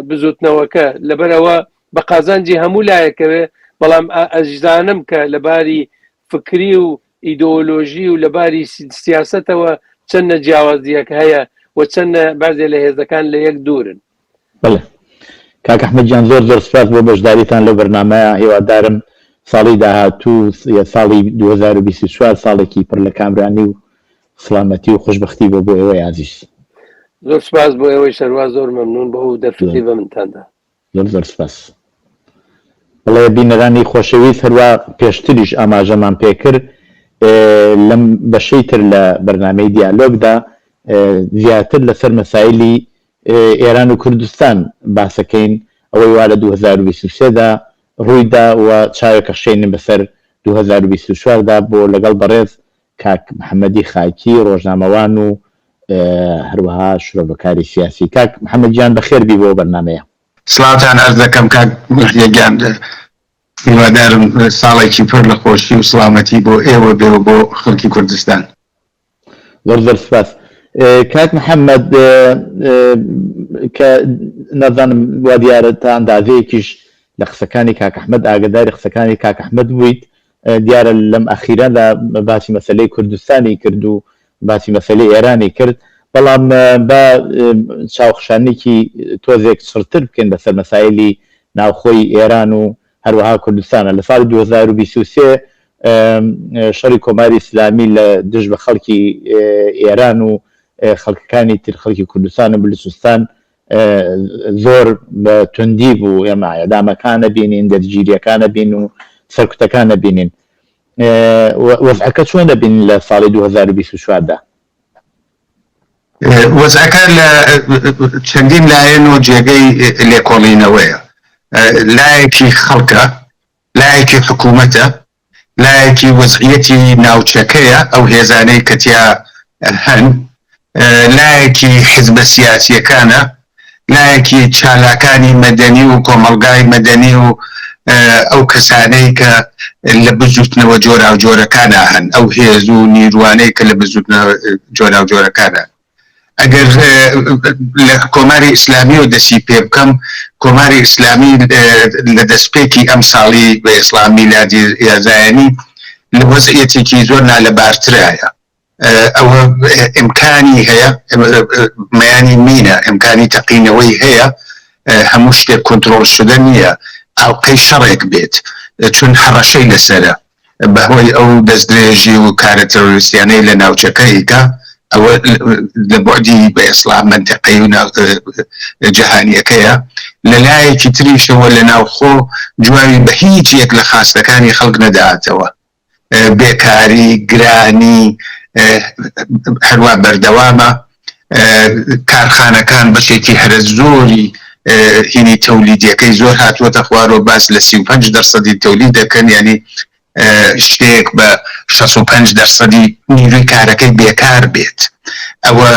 بزوتنەوەکە لەبەرەوە بە قازانجی هەموو لایەکەوێ بەڵام ئەجزانم کە لەباری فکری و ئیدۆلۆژی و لەباری سیاسەتەوە چەندە جیاوازیەک هەیە و چەندە بازێ لە هێزەکان لە یەک دوورن. بەڵێ کاک ئەحمەدجان زۆر سپاس بۆ بەشداریتان لەو بەرنامەیە هیوادارم ساڵی داهاتوو ساڵی 2024 ساڵێکی پڕ لە کامرانی و سڵامەتی و خۆشبەختی بۆ ئێوەی عەزیز. زۆر سپاس بۆ ئێوەی شەروا زۆر مەمنون بە ئەو دەرفەتی بە منتاندا. زۆر سپاس. بەڵێ بینەرانی خۆشەویست هەروە پێشتریش ئاماژەمان پێکرد لەم بەشەی تر لە بەرنامەی دیالۆگدا زیاتر لەسەر مەسایلی ئێران و کوردستان باسەکەین ئەوەی وا لە 2023دا ڕوویدا و چاوێکە شێنن بەسەر 2024دا بۆ لەگەڵ بەڕێز کاک محەممەدی خاکی ڕۆژنامەوان و هەروەها شرۆڤەکاری سیاسی. کاک محەممەدجان بەخێربی بۆ بەرنامەیە. سڵاتان ئەرز دەکەم کاک یەکیان هیوادارم ساڵێکی پڕ لە خۆشی و سڵامەتی بۆ ئێوە بێەوە بۆ خەڵکی کوردستان. زۆر سپاس. کاک محەممەد کە نەزانم وا دیارە تا ئەندازەیەکیش لە قسەکانی کاک ئەحمەد ئاگداری قسەکانی کاک ئەحمەد بوویت دیارە لەم ئەخیرە لە باسی مەسەلەی کوردستانی کرد و باسی مەسەلەی ئێرانی کرد بەڵام بە چاوخشانێکی تۆزێک سڕتر بکەین بەسەر مەسایلی ناوخۆی ئێران و هەروەها کوردستانە. لە ساڵی 2023 شەڕی کۆماری ئیسلامی لە دژ بە خەڵکی ئێران و خەڵکەکانی تر خەڵکی کوردستان و بلوچستان زۆر بە توندی بوو ئێمە ئەدامەکانە بینین دەرگیریەکانە بین و سەرکوتەکانە بینین. وەزعەکە چۆنە بین لە ساڵی 2024دا؟ وەزعەکە لە چەندین لایەن و جێگەی لێکۆڵینەوەیە. لایەکی خەڵکە، لایەکی حکوومەتە، لایەکی وەزعیەتی ناوچەکەیە ئەو هێزانەی کە تیا هەن، لایەکی حیزبە سیاسیەکانە، لایەکی چالاکانی مەدەنی و کۆمەڵگای مەدەنی و ئەو کەسانەی کە لە بزوتنەوە جۆرا و جۆرەکانە هەن، ئەو هێز و نیروانەی کە لە بزوتنەوە جۆرا و جۆرەکانە. ئەگەر لە کۆماری ئیسلامی و دەستی پێ بکەم، کۆماری ئیسلامی لە دەستپێکی ئەم ساڵی بە ئیسلام میلادی یازایانی لە وەزعیەتێکی زۆر نالەبارترایە. ئەوە ئیمکانی هەیە، مەیانی مینە، ئیمکانی تەقینەوەی هەیە، هەموو شتێک کۆنترۆڵ شدە نییە. ئاڵقەی شەڕێک بێت چون هەڕەشەی لەسەرە بەهۆی ئەو دەستدرێژی و کارە تەرۆریستیانەی لە ناوچەکەیکە ئەوە لە بۆعدی بە ئیسلام منتەقەی و جەهانیەکەیە لەلایەکی تریشەوە لە ناوخۆ جوابی بە هیچ یەک لە خاستەکانی خەڵک نەداتەوە بێکاری گرانی هەروە بەردەوامە کارخانەکان بەشێکی هەرە زۆری هینی تەولیدیەکەی زۆر هاتووەتە خوارەوە باس لە 35% تەولید دەکەن ینی شتێک بە 65% نیروی کارەکەی بێکار بێت ئەوە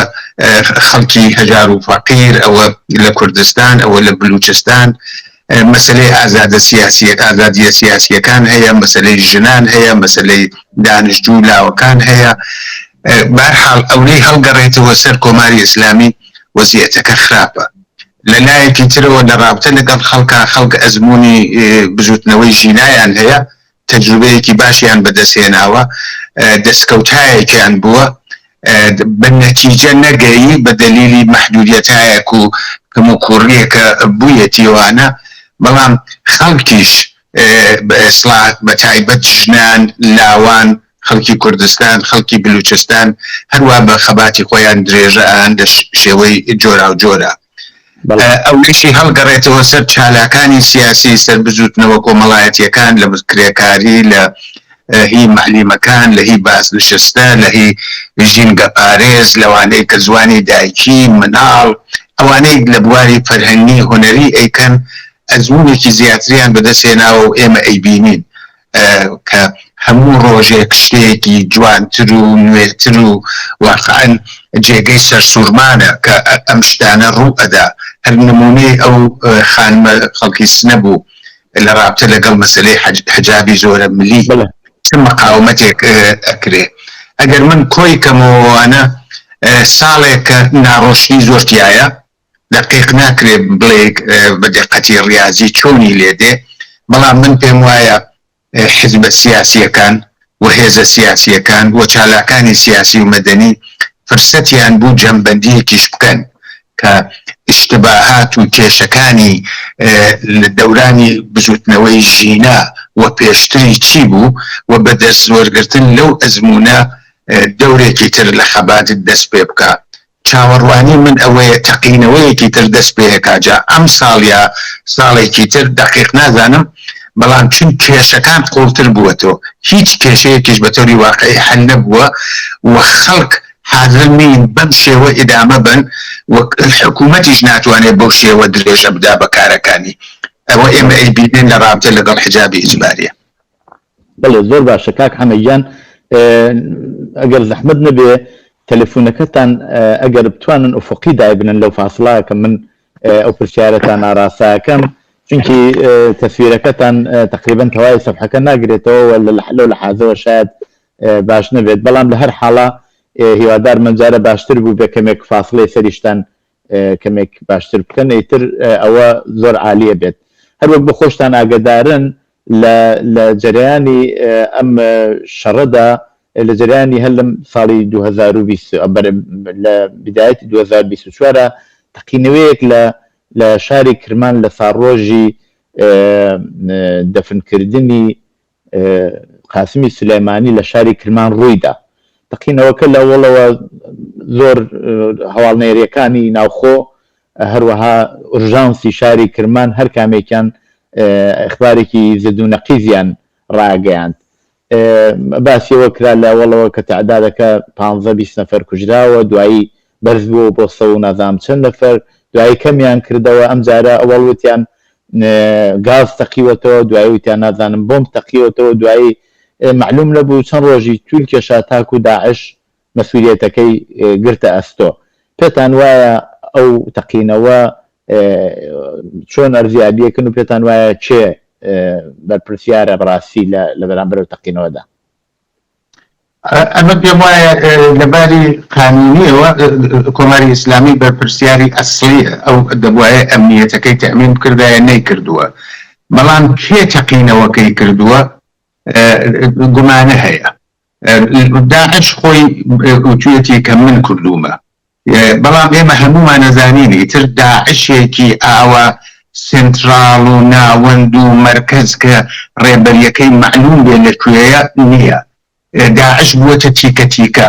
خەڵکی هەژار و فەقیر ئەوە لە کوردستان ئەوە لە بلوچستان مەسلەی ئازادیە سیاسیەکان هەیە مەسلەی ژنان هەیە مەسلەی دانیشتوو لاوەکان هەیە بەرحاڵ ئەوەی هەڵگەڕێتەوە سەر کۆماری ئیسلامی وەزیەتەکە خراپە لەلایەکی ترەوە لە رابطە لەگەڵ خەڵک ئەزمموی بزوتنەوەی ژینایان هەیە تەجروبەیەکی باشیان بەدەستهێناوە دەستکەوتایەکیان بووە بە نەتیجە نەگەیی بە دەلیلی مەحدودیەتایەک و کەم و کوڕیەکە بوویەتیوانە بەڵام خەڵکیش بە ئێسڵا بە تایبەت ژنان لاوان خەڵکی کوردستان خەڵکی بلوچستان هەروە بە خەباتی خۆیان درێژەیان لە شێوەی جۆرا و جۆرە ئەوشی هەڵگەڕێتەوە سەر چالاکانی سیاسی سەر بزوتنەوە کۆمەڵایەتیەکان لە کرێکاری لە هی معلیمەکان لە هی بازنشستە لە هی ژینگە پارێز لەوانەی کە زوانی دایکی مناڵ ئەوانەی لە بواری فەرهەنگی هونەری ئەیکەن ئەزمونێکی زیاتریان بەدەستهێناوە و ئێمە ئەیبینین کە هەموو ڕۆژێک شتێکی جوانتر و نوێتر و واقعاً جێگەی سەرسوورمانە کە ئەم شتانە ڕوو ئەدا هەر نمونەی ئەو خانمە خەڵکی سنە بوو لە رابطە لەگەڵ مەسەلەی حجابی زۆرە ملی چ مقاومەتێک ئەکرێ ئەگەر من کۆی کەمەوەوانە ساڵێک کە ناڕۆشنی زۆرتیایە دقیق ناکرێ بڵێ بە دقەتی ڕاضی چۆنی لێدێ بەڵام من پێم وایە حزب سیاسیەکان و هێزە سیاسیەکان و چالاکانی سیاسی و مەدەنی فرسەتیان بوو جەمبەندیەکیش بکەن کە اشتباهات و کێشەکانی لە دەورانی بزوتنەوەی ژینا و پێشتری چی بوو و بەدەست وەرگرتن لەو ئەزمونە دەورێکی تر لە خەباتت دەست پێ بکە چاوەڕوانی من ئەوەیە تەقینەوەیەکی تر دەست پێکجا ئەم ساڵیا ساڵێکی تر دقیق نازانم بەڵام چون کێشەکان قوڵتر بووەتەوە هیچ کێشەیەکیش بە تۆری واقعی حل نەبووە و خەڵک حاضر نین بەم شێوە ئیدامە بن و حکوومەتیش ناتوانێت بەو شێوە درێژە بدا بەکارەکانی ئەوە ئێمە ئەیبینێن لە رابطە لەگەڵ حجابی ئیجباریە. بەڵێ زۆر باشە کاک حەمەدیان ئەگەر زەحمەت نەبێ تەلەفۆنەکەتان ئەگەر بتوانن ئوفقی دایبنن لەو فاصلەیە کە من ئەو پرسیارەتان ناڕاستەکەم چونکی تەسویرەکەتان تقریبا تەواوی سەفحەکە ناگرێتەوە لەو لەحاظەوە شاید باش نەبێت بەڵام لە هەر حاڵە هیوادار منجارە باشتر بوو بە کەمێک فاصلەی سەریشتان کەمێک باشتر بکەن ئیتر ئەوە زۆر عالیە بێت هەروەک بە خۆشتان ئاگدارن لە جەریانی ئەم شەڕەدا لە جەریانی هەر لەم ساڵی 2020 لە بدایەتی 2024 تەقینەوەیەک لە شاری کرمان لە ساڕۆژی دەفنکردنی قاسمی سولەیمانی لە شاری کرمان ڕوویدا تەقینەوەکە لە وەڵەوە زۆر هەواڵنێریەکانی ناوخۆ هەروەها ئورژانسی شاری کرمان هەر کامێکیان ئەخبارێکی زەد و نەقیزیان ڕاگەیاند باسیەوە کرا لە وەڵەوە کە تعدادەکە 15-20 نەفەر کوژراوە دوایی بەرز بووە بۆ 100 و نازام چەند نەفەر دوایی کەمیان کردەوە ئەم جارە ئەوەڵ وتیان گاز تەقیوەتەوە دوایی وتیان نازانم بۆمب تەقیوەتەوە دوایی معلوم نەبوو چەند ڕۆژی تورکێشا تاکو داعش مەسئولیەتەکەی گرتە ئەستۆ پێتان وایە ئەو تەقینەوە چۆن ئەرزیابیەکەن و پێتان وایە چێ بەرپرسیارە بەڕاستی لە بەرامبەر ئەو تەقینەوەدا ئەمە پێم وایە لەباری قانونیەوە کۆماری ئیسلامی بەرپرسیاری ئەسڵیە ئەو دەبوایە ئەمنیەتەکەی تەمین کردایە نەیکردووە بەڵام کێ تەقینەوەکەی کردووە گومانە هەیە داعش خۆی وتوێتی کە من کردومە بەڵام ئێمە هەمومان نەزانینی تر داعشێکی ئاوە سنترال و ناوەند و مرکز کە ڕێبەریەکەی معلوم بێ لەکوێیە نییە. داعش بووەتە تیکە تیکە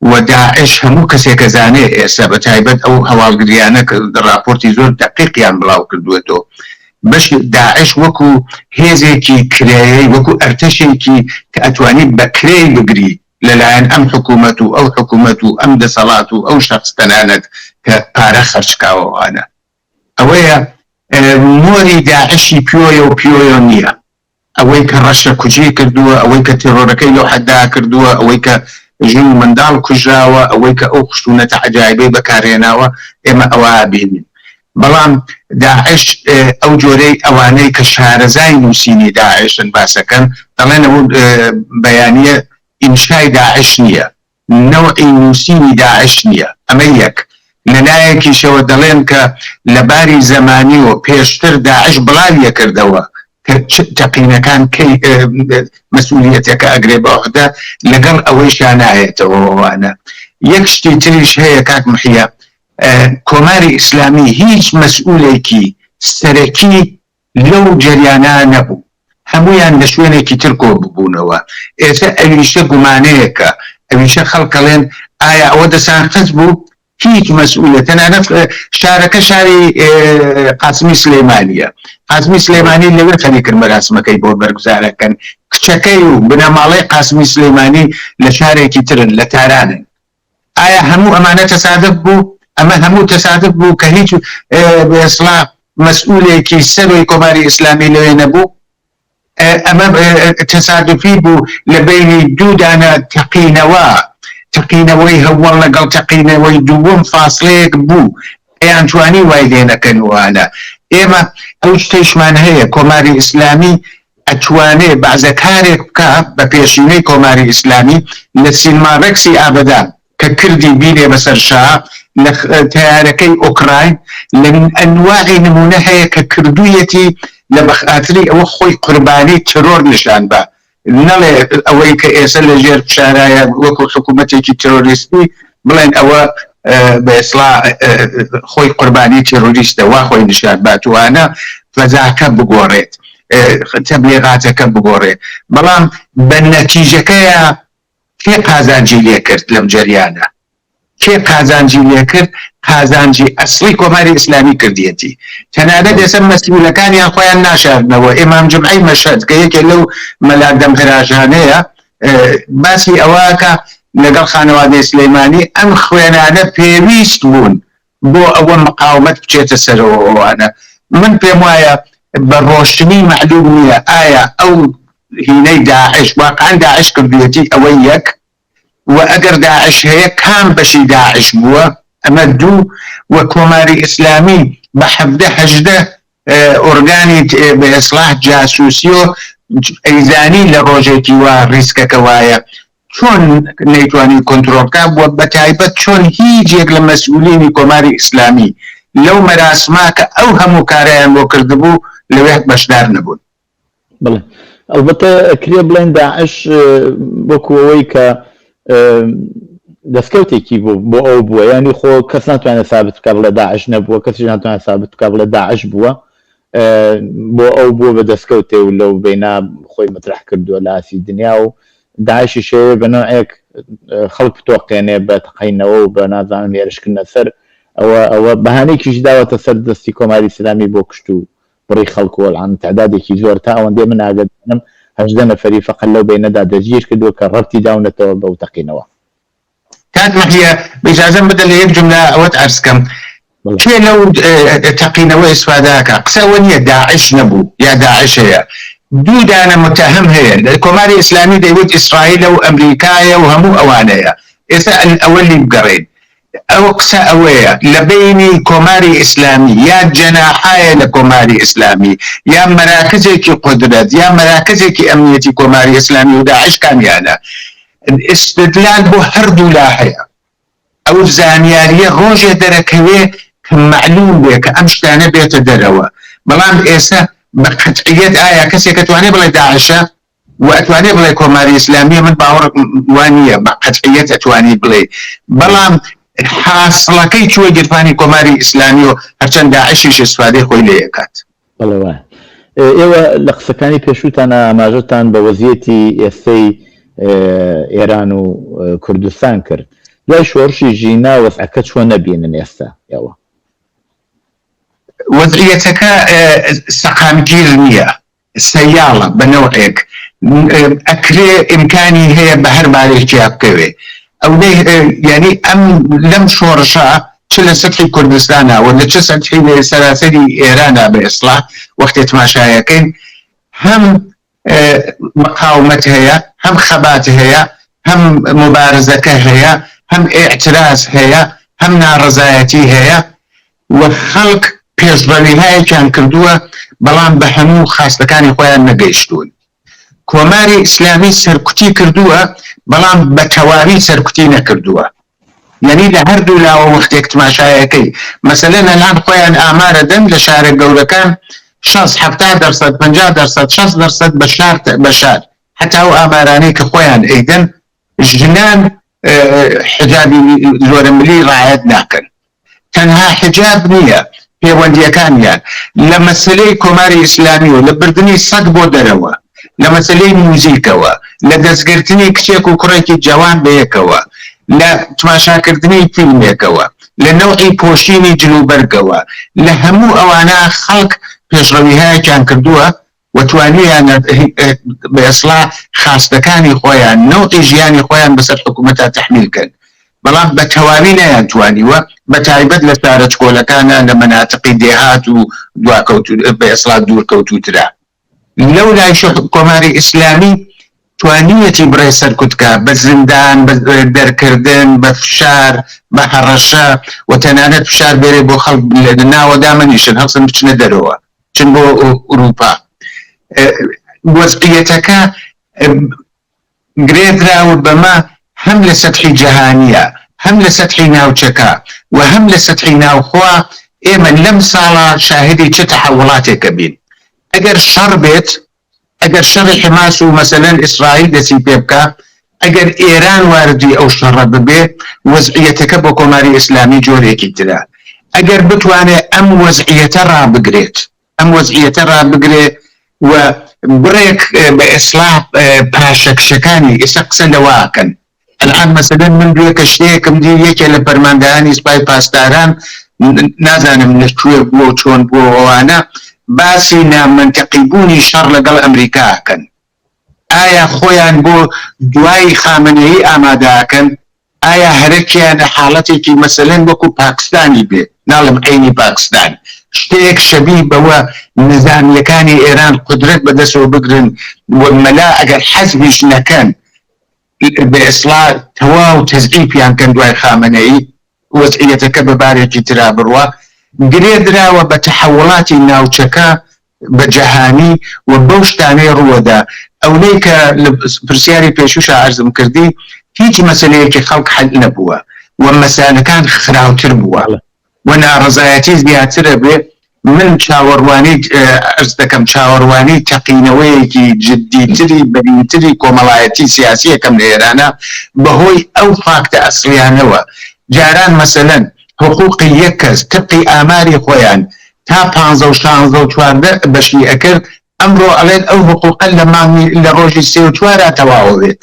و داعش هەموو کەسێک ئەزانێ ئێستا بە تایبەت ئەو هەواڵگریانە کە راپۆرتی زۆر دقیقیان بڵاو کردووەتەوە. بەش داعش وەکو هێزێکی کرێی وەکو ئەرتەشێکی کە ئەتوانێت بە کرێی بگری لەلایەن ئەم حکوومەت و ئەو حکوومەت و ئەم دەسەڵات و ئەو شخص تەنانەت کە پارە خەرچکاوەوانە. ئەوەیە مۆری داعشی پیۆیە و پیۆیە نییە. ئەوەی کە ڕەشە کوجی کردووە، ئەوەی کە تێڕۆرەکەی لەو حەددا کردووە، ئەوەی کە ژن و منداڵ کوژراوە، ئەوەی کە ئەو خشونەتە عەجایبەی بەکارهێناوە، ئێمە ئەوە بینین. بەڵام داعش ئەو جۆرەی ئەوانەی کە شارەزای نووسینی داعشن باسەکەن دەڵێن ئەو بەیانیە ئینشای داعش نییە، نەوعی نووسینی داعش نییە. ئەمە یەک. لەلایەکیشەوە دەڵێن کە لە باری زەمانی و پێشتر داعش بڵاویە کردەوە کە تەقینەکان مەسئولیەتەکە ئەگرێ بە عهدە لەگەڵ ئەوەی شانایەتەوەوانە. یەک شتی تریش هەیە کاک محیە، کۆماری ئیسلامی هیچ مەسئولێکی سەرەکی لەو جەریانە نەبوو، هەمویان لە شوێنێکی تر کۆ ببوونەوە. ئێستا ئەویشە گومانەیەکە، ئەویشە خەڵکەڵێن ئایا ئەوە دەسانقەت بوو؟ هیچ مەسئولە تەنانەت شارەکە شاری قاسمی سلێمانیە. قاسمی سلێمانی لەوێ خەری کرد مەراسمەکەی بۆ بەرگزارەکەن. کچەکەی و بنەماڵەی قاسمی سلێمانی لە شارێکی ترن، لە تارانن. ئایا هەموو ئەمانە تەسادف بوو؟ ئەمە هەموو تەسادف بوو کە هیچ بەئسڵام مەسئولێکی سەروی کۆماری ئیسلامی لەوێ نەبوو؟ ئەمە تەسادفی بوو لە بینی دوو دانە تەقینەوەی هەوڵ لەگەڵ تەقینەوەی دووەم فاصلەیەک بوو. ئەیان توانی وای لێ نەکەنوانە. ئێمە ئەو شتەیشمان هەیە، کۆماری ئیسلامی ئەتوانێ بەعزەکارێک بکە بە پێشینەی کۆماری ئیسلامی لە سینما ڕێکسی ئابەدان کە کردی بینێ بەسەر شا لە تیارەکەی ئۆکراین، لە ئەنواعی نمونە هەیە کە کردوویەتی لە بەخاتری ئەوە خۆی قوربانی ترۆر نیشان بە، نەڵێ ئەوەی کە ئێستا لە ژێر شارایە وەکو حکوومەتێکی تێرۆریستی بڵێن ئەوە بەئسڵا خۆی قوربانی تێرۆریستە، وا خۆی نیشان باتوانە فەزاکە بگۆڕێت، تەبلیغاتەکە بگۆڕێت. بەڵام بە نەتیجەکەیە کێ قازانجی لێ کرد لەم جەریانە؟ کێ قازانجی لێ کرد؟ قازانجی ئەسڵی کۆماری ئیسلامی کردیەتی. تەنانەت ئێستا مەسئولەکانیان خۆیان ناشاردنەوە. ئیمام جمعەی مەشهەد کە یەکێک لەو مەلادەم هێراشانەیە باسی ئەوەکە لەگەڵ خانەوادەی سلەیمانی ئەم خوێنانە پێویست بوون بۆ ئەوە مقاومەت بچێتە سەرەوەوانە. من پێم وایە بە ڕۆشنی معلوم نییە ئایا ئەو هینەی داعش واقعا داعش کردوێتی، ئەوە یەک، و ئەگەر داعش هەیە کام بەشی داعش بووە، ئەمە دوو، و کۆماری ئیسلامی بە 17-18 ئۆرگانی بەئسڵاح جاسوسی و ئەیزانی لە ڕۆژێکی وا ریسکەکە وایە چۆن نەیتوانی کۆنتڕۆڵکە بووە، بە تایبەت چۆن هیچێک لە مەسئولینی کۆماری ئیسلامی لەو مەراسما کە ئەو هەموو کارەیان بۆ کردبوو لەوێ بەشدار نەبوون. بڵێ ئەلبەتە کرێ بڵێن داعش وەکو ئەوەی کە دەستکەوتێکی بۆ ئەو بووە، ینی خۆ کەس ناتوانێت ثابت بکە بڵێ داعش نەبووە، کەسی ناتوانێت ثابت بکە بڵێ داعش بووە، بۆ ئەو بووە بە دەستکەوتێ و لەو بێنا خۆی مەطرح کردووە لە ئاسی دنیا و داعشی شێوێ بە نوعێک خەڵک بتۆقێنێ بە تەقینەوە و بە نازانم هێرشکردنە سەر ئەوە بەهانەیەکیش داوەتە سەر دەستی کۆماری ئیسلامی بۆ کشت و بڕی خەڵک و وەڵعان تعدادێکی زۆر تا ئەوەندەی من ئاگدانم 18 نەفەری فەقەت لەو بینەدا دەستگیر کردووە کە ڕەتی داونەتەوە بەو تەقینەوە. کات محیە بەجازەم بدە لە یەک جملە ئەوەت عەرزکەم، کێ لەو تەقینەوە ئیسفادەکە؟ قسەوە نییە داعش نەبوو یا داعش هەیە، دوو دانە متهم هەیە لە کۆماری ئیسلامی دەیوت ئیسرائیل و ئەمریکایە و هەموو ئەوانەیە. ئێستا ئەوەلی بگەڕێن، ئەو قسە ئەوەیە لە بینی کۆماری ئیسلامی یا جەناحایە لە کۆماری ئیسلامی یا مەراکزێکی قودرەت یا مەراکزێکی ئەمنیەتی کۆماری ئیسلامی و داعش کامیانە. استدلال بۆ هەردوو لا هەیە. ئەو زانیاریە ڕۆژێ دەرەکەوێ کە معلوم بێ کە ئەم شتانە بێتە دەرەوە. بەڵام ئێستا بە قەتعیەت ئایا کەسێک ئەتوانێ بڵێ داعشە و ئەتوانێ بڵێ کۆماری ئیسلامی؟ من باوەڕ وان نییە بە قەتعیەت ئەتوانی بڵێ. بەڵام حاصلەکەی چوە گرفانی کۆماری ئیسلامی و هەرچەند داعشیش استفادەی خۆی لێ دەکات. بەڵێ وایە. ئێوە لە قسەکانی پێشووتانە ئاماژەتان بە وەزیەتی ئێستەی ئێران و کوردستان کرد. دوای شۆڕشی ژینا وەزعەکە چۆن نەبینن ئێستا ئێوە؟ وەزعیەتەکە سەقامگیر نییە، سەیاڵە بە نەوەیەک، ئەکرێ ئیمکانی هەیە بە هەر بارێکی بکەوێ. ئەوەی یعنی ئەم لەم شۆڕشە چ لە سەتحی کوردستانە و لە چه سەتحی لە سەراسەری ئێرانە بە ئیسلاح وەختی تماشایەکەین هەم مقاومەت هەیە، هەم خەبات هەیە، هەم مبارزەکە هەیە، هەم ئێعتراز هەیە، هەم ناڕەزایەتی هەیە و خەڵک پێشبڕویهایەکیان کردووە بەڵام بە هەموو خاستەکانی خۆیان نەگەیشتوون. کۆماری ئیسلامی سەرکوتی کردووە بەڵام بە تەواوی سەرکوتی نەکردووە. یعنی لە هەردوو لاوە وەختێک تماشایەکەی مەسەلەن ئەلان خۆیان ئامارە دەن لە شارە گەورەکان 60-70%، 50%، 60% بە شار، حتا ئەو ئامارانەی کە خۆیان ئەیدەن ژنان حجابی زۆرە ملی ڕایەت ناکەن. تەنها حجاب نییە، پەیوەندیەکانیان لە مەسلەی کۆماری ئیسلامی و لە بردننی سەگ بۆ دەرەوە، لە مەسلەی موزیکەوە، لە دەستگرتنی کچێک و کوڕێکی جوان بەیەکەوە، لە تماشاکردنی فیلمێکەوە، لە نەوعی پۆشینی جلوبەرگەوە، لە هەموو ئەوانە خەڵک پێشڕەویهایەکیان کردووە و توانیان بە ئیسلاح خاستەکانی خۆیان، نەوعی ژیانی خۆیان بەسەر حکوومەتە تەحمیلکەن، بەڵام بە تەواوی نەیانتوانیوە، بە تایبەت لە شارە چکۆلەکانە لە مەناتقی دێهات و بە ئیسلاح دوورکەوتوترا. لەو لایش کۆماری ئیسلامی توانیەتی بڕێ سەرکوتکە بە زیندان، بە دەرکردن، بە فشار، بە هەڕەشە و تەنانەت فشار بێرێ بۆ خەڵک لە ناوە دامەنیشن هەڵسن بچنە دەرەوە چن بۆ ئوروپا. وەزعیەتەکە گرێدراوە بەمە هەم لە سەتحی جەهانیە، هەم لە سەتحی ناوچەکە و هەم لە سەتحی ناوخوا. ئێمە لەم ساڵە شاهدی چه تەحولاتێکە بین. ئەگەر شەڕ بێت، ئەگەر شەڕی حماس و مەسەلەن ئیسرائیل دەستی پێ بکە، ئەگەر ئێران واردی ئەو شەڕە ببێ، وەزعیەتەکە بۆ کۆماری ئیسلامی جۆرێکی ترە. ئەگەر بتوانێت ئەم وەزعیەتە ڕابگرێت، ئەم وەزعیەتە ڕابگرێت و بڕێک بە ئیسلاح پاشەکشەکانی ئێستا قسە لەواکەن. الان مەسەلەن من دوێکە شتەیەکم دی یەکێ لە پەرماندەرانی سوپای پاسداران نازانم لەکوێ بووە چۆن بووە ئەوانە باسی نامەنتەقیبوونی شەڕ لەگەڵ ئەمریکاکەن. ئایا خۆیان بۆ دوای خامنەیی ئامادەکەن؟ ئایا هەرێکیان لە حاڵەتێکی مەسەلەن وەکو پاکستانی بێ، ناڵم عینی پاکستان، شتێک شەبیه بەوە نظامیەکانی ئێران قدرت بەدەستەوە بگرن و مەلا ئەگەر حەزبیش نەکەن بە ئیسلاح تەواو تەزعیفیان کەن دوای خامنەیی، وەزعیەتەکە بەبارێکی ترا بڕوە. گرێدراوە بە تەحوڵاتی ناوچەکە بە جەهانی و بەو شتانەی ڕووەدا. ئەوەی کە لە پرسیاری پێشووشە عەرزم کردی هیچ مەسەلەیەکی خەڵک حەل نەبووە و مەسالەکان خراوتر بووە و ناڕەزایەتی زیاترە بێ. من چاوەڕوانی عەرز دەکەم چاوەڕوانی تەقینەوەیەکی جددیتری بەرینتری کۆمەڵایەتی سیاسی یەکەم لە ئێرانە بەهۆی ئەو فاکتە ئەسڵیانەوە. جاران مەسەلەن حقوقی یەک کەس تبقی ئاماری خۆیان تا 15 و 16 و 14 بەشی ئەکرد، ئەمڕۆ ئەڵێن ئەو حقوقە لە ڕۆژی 34 تەواو بێت.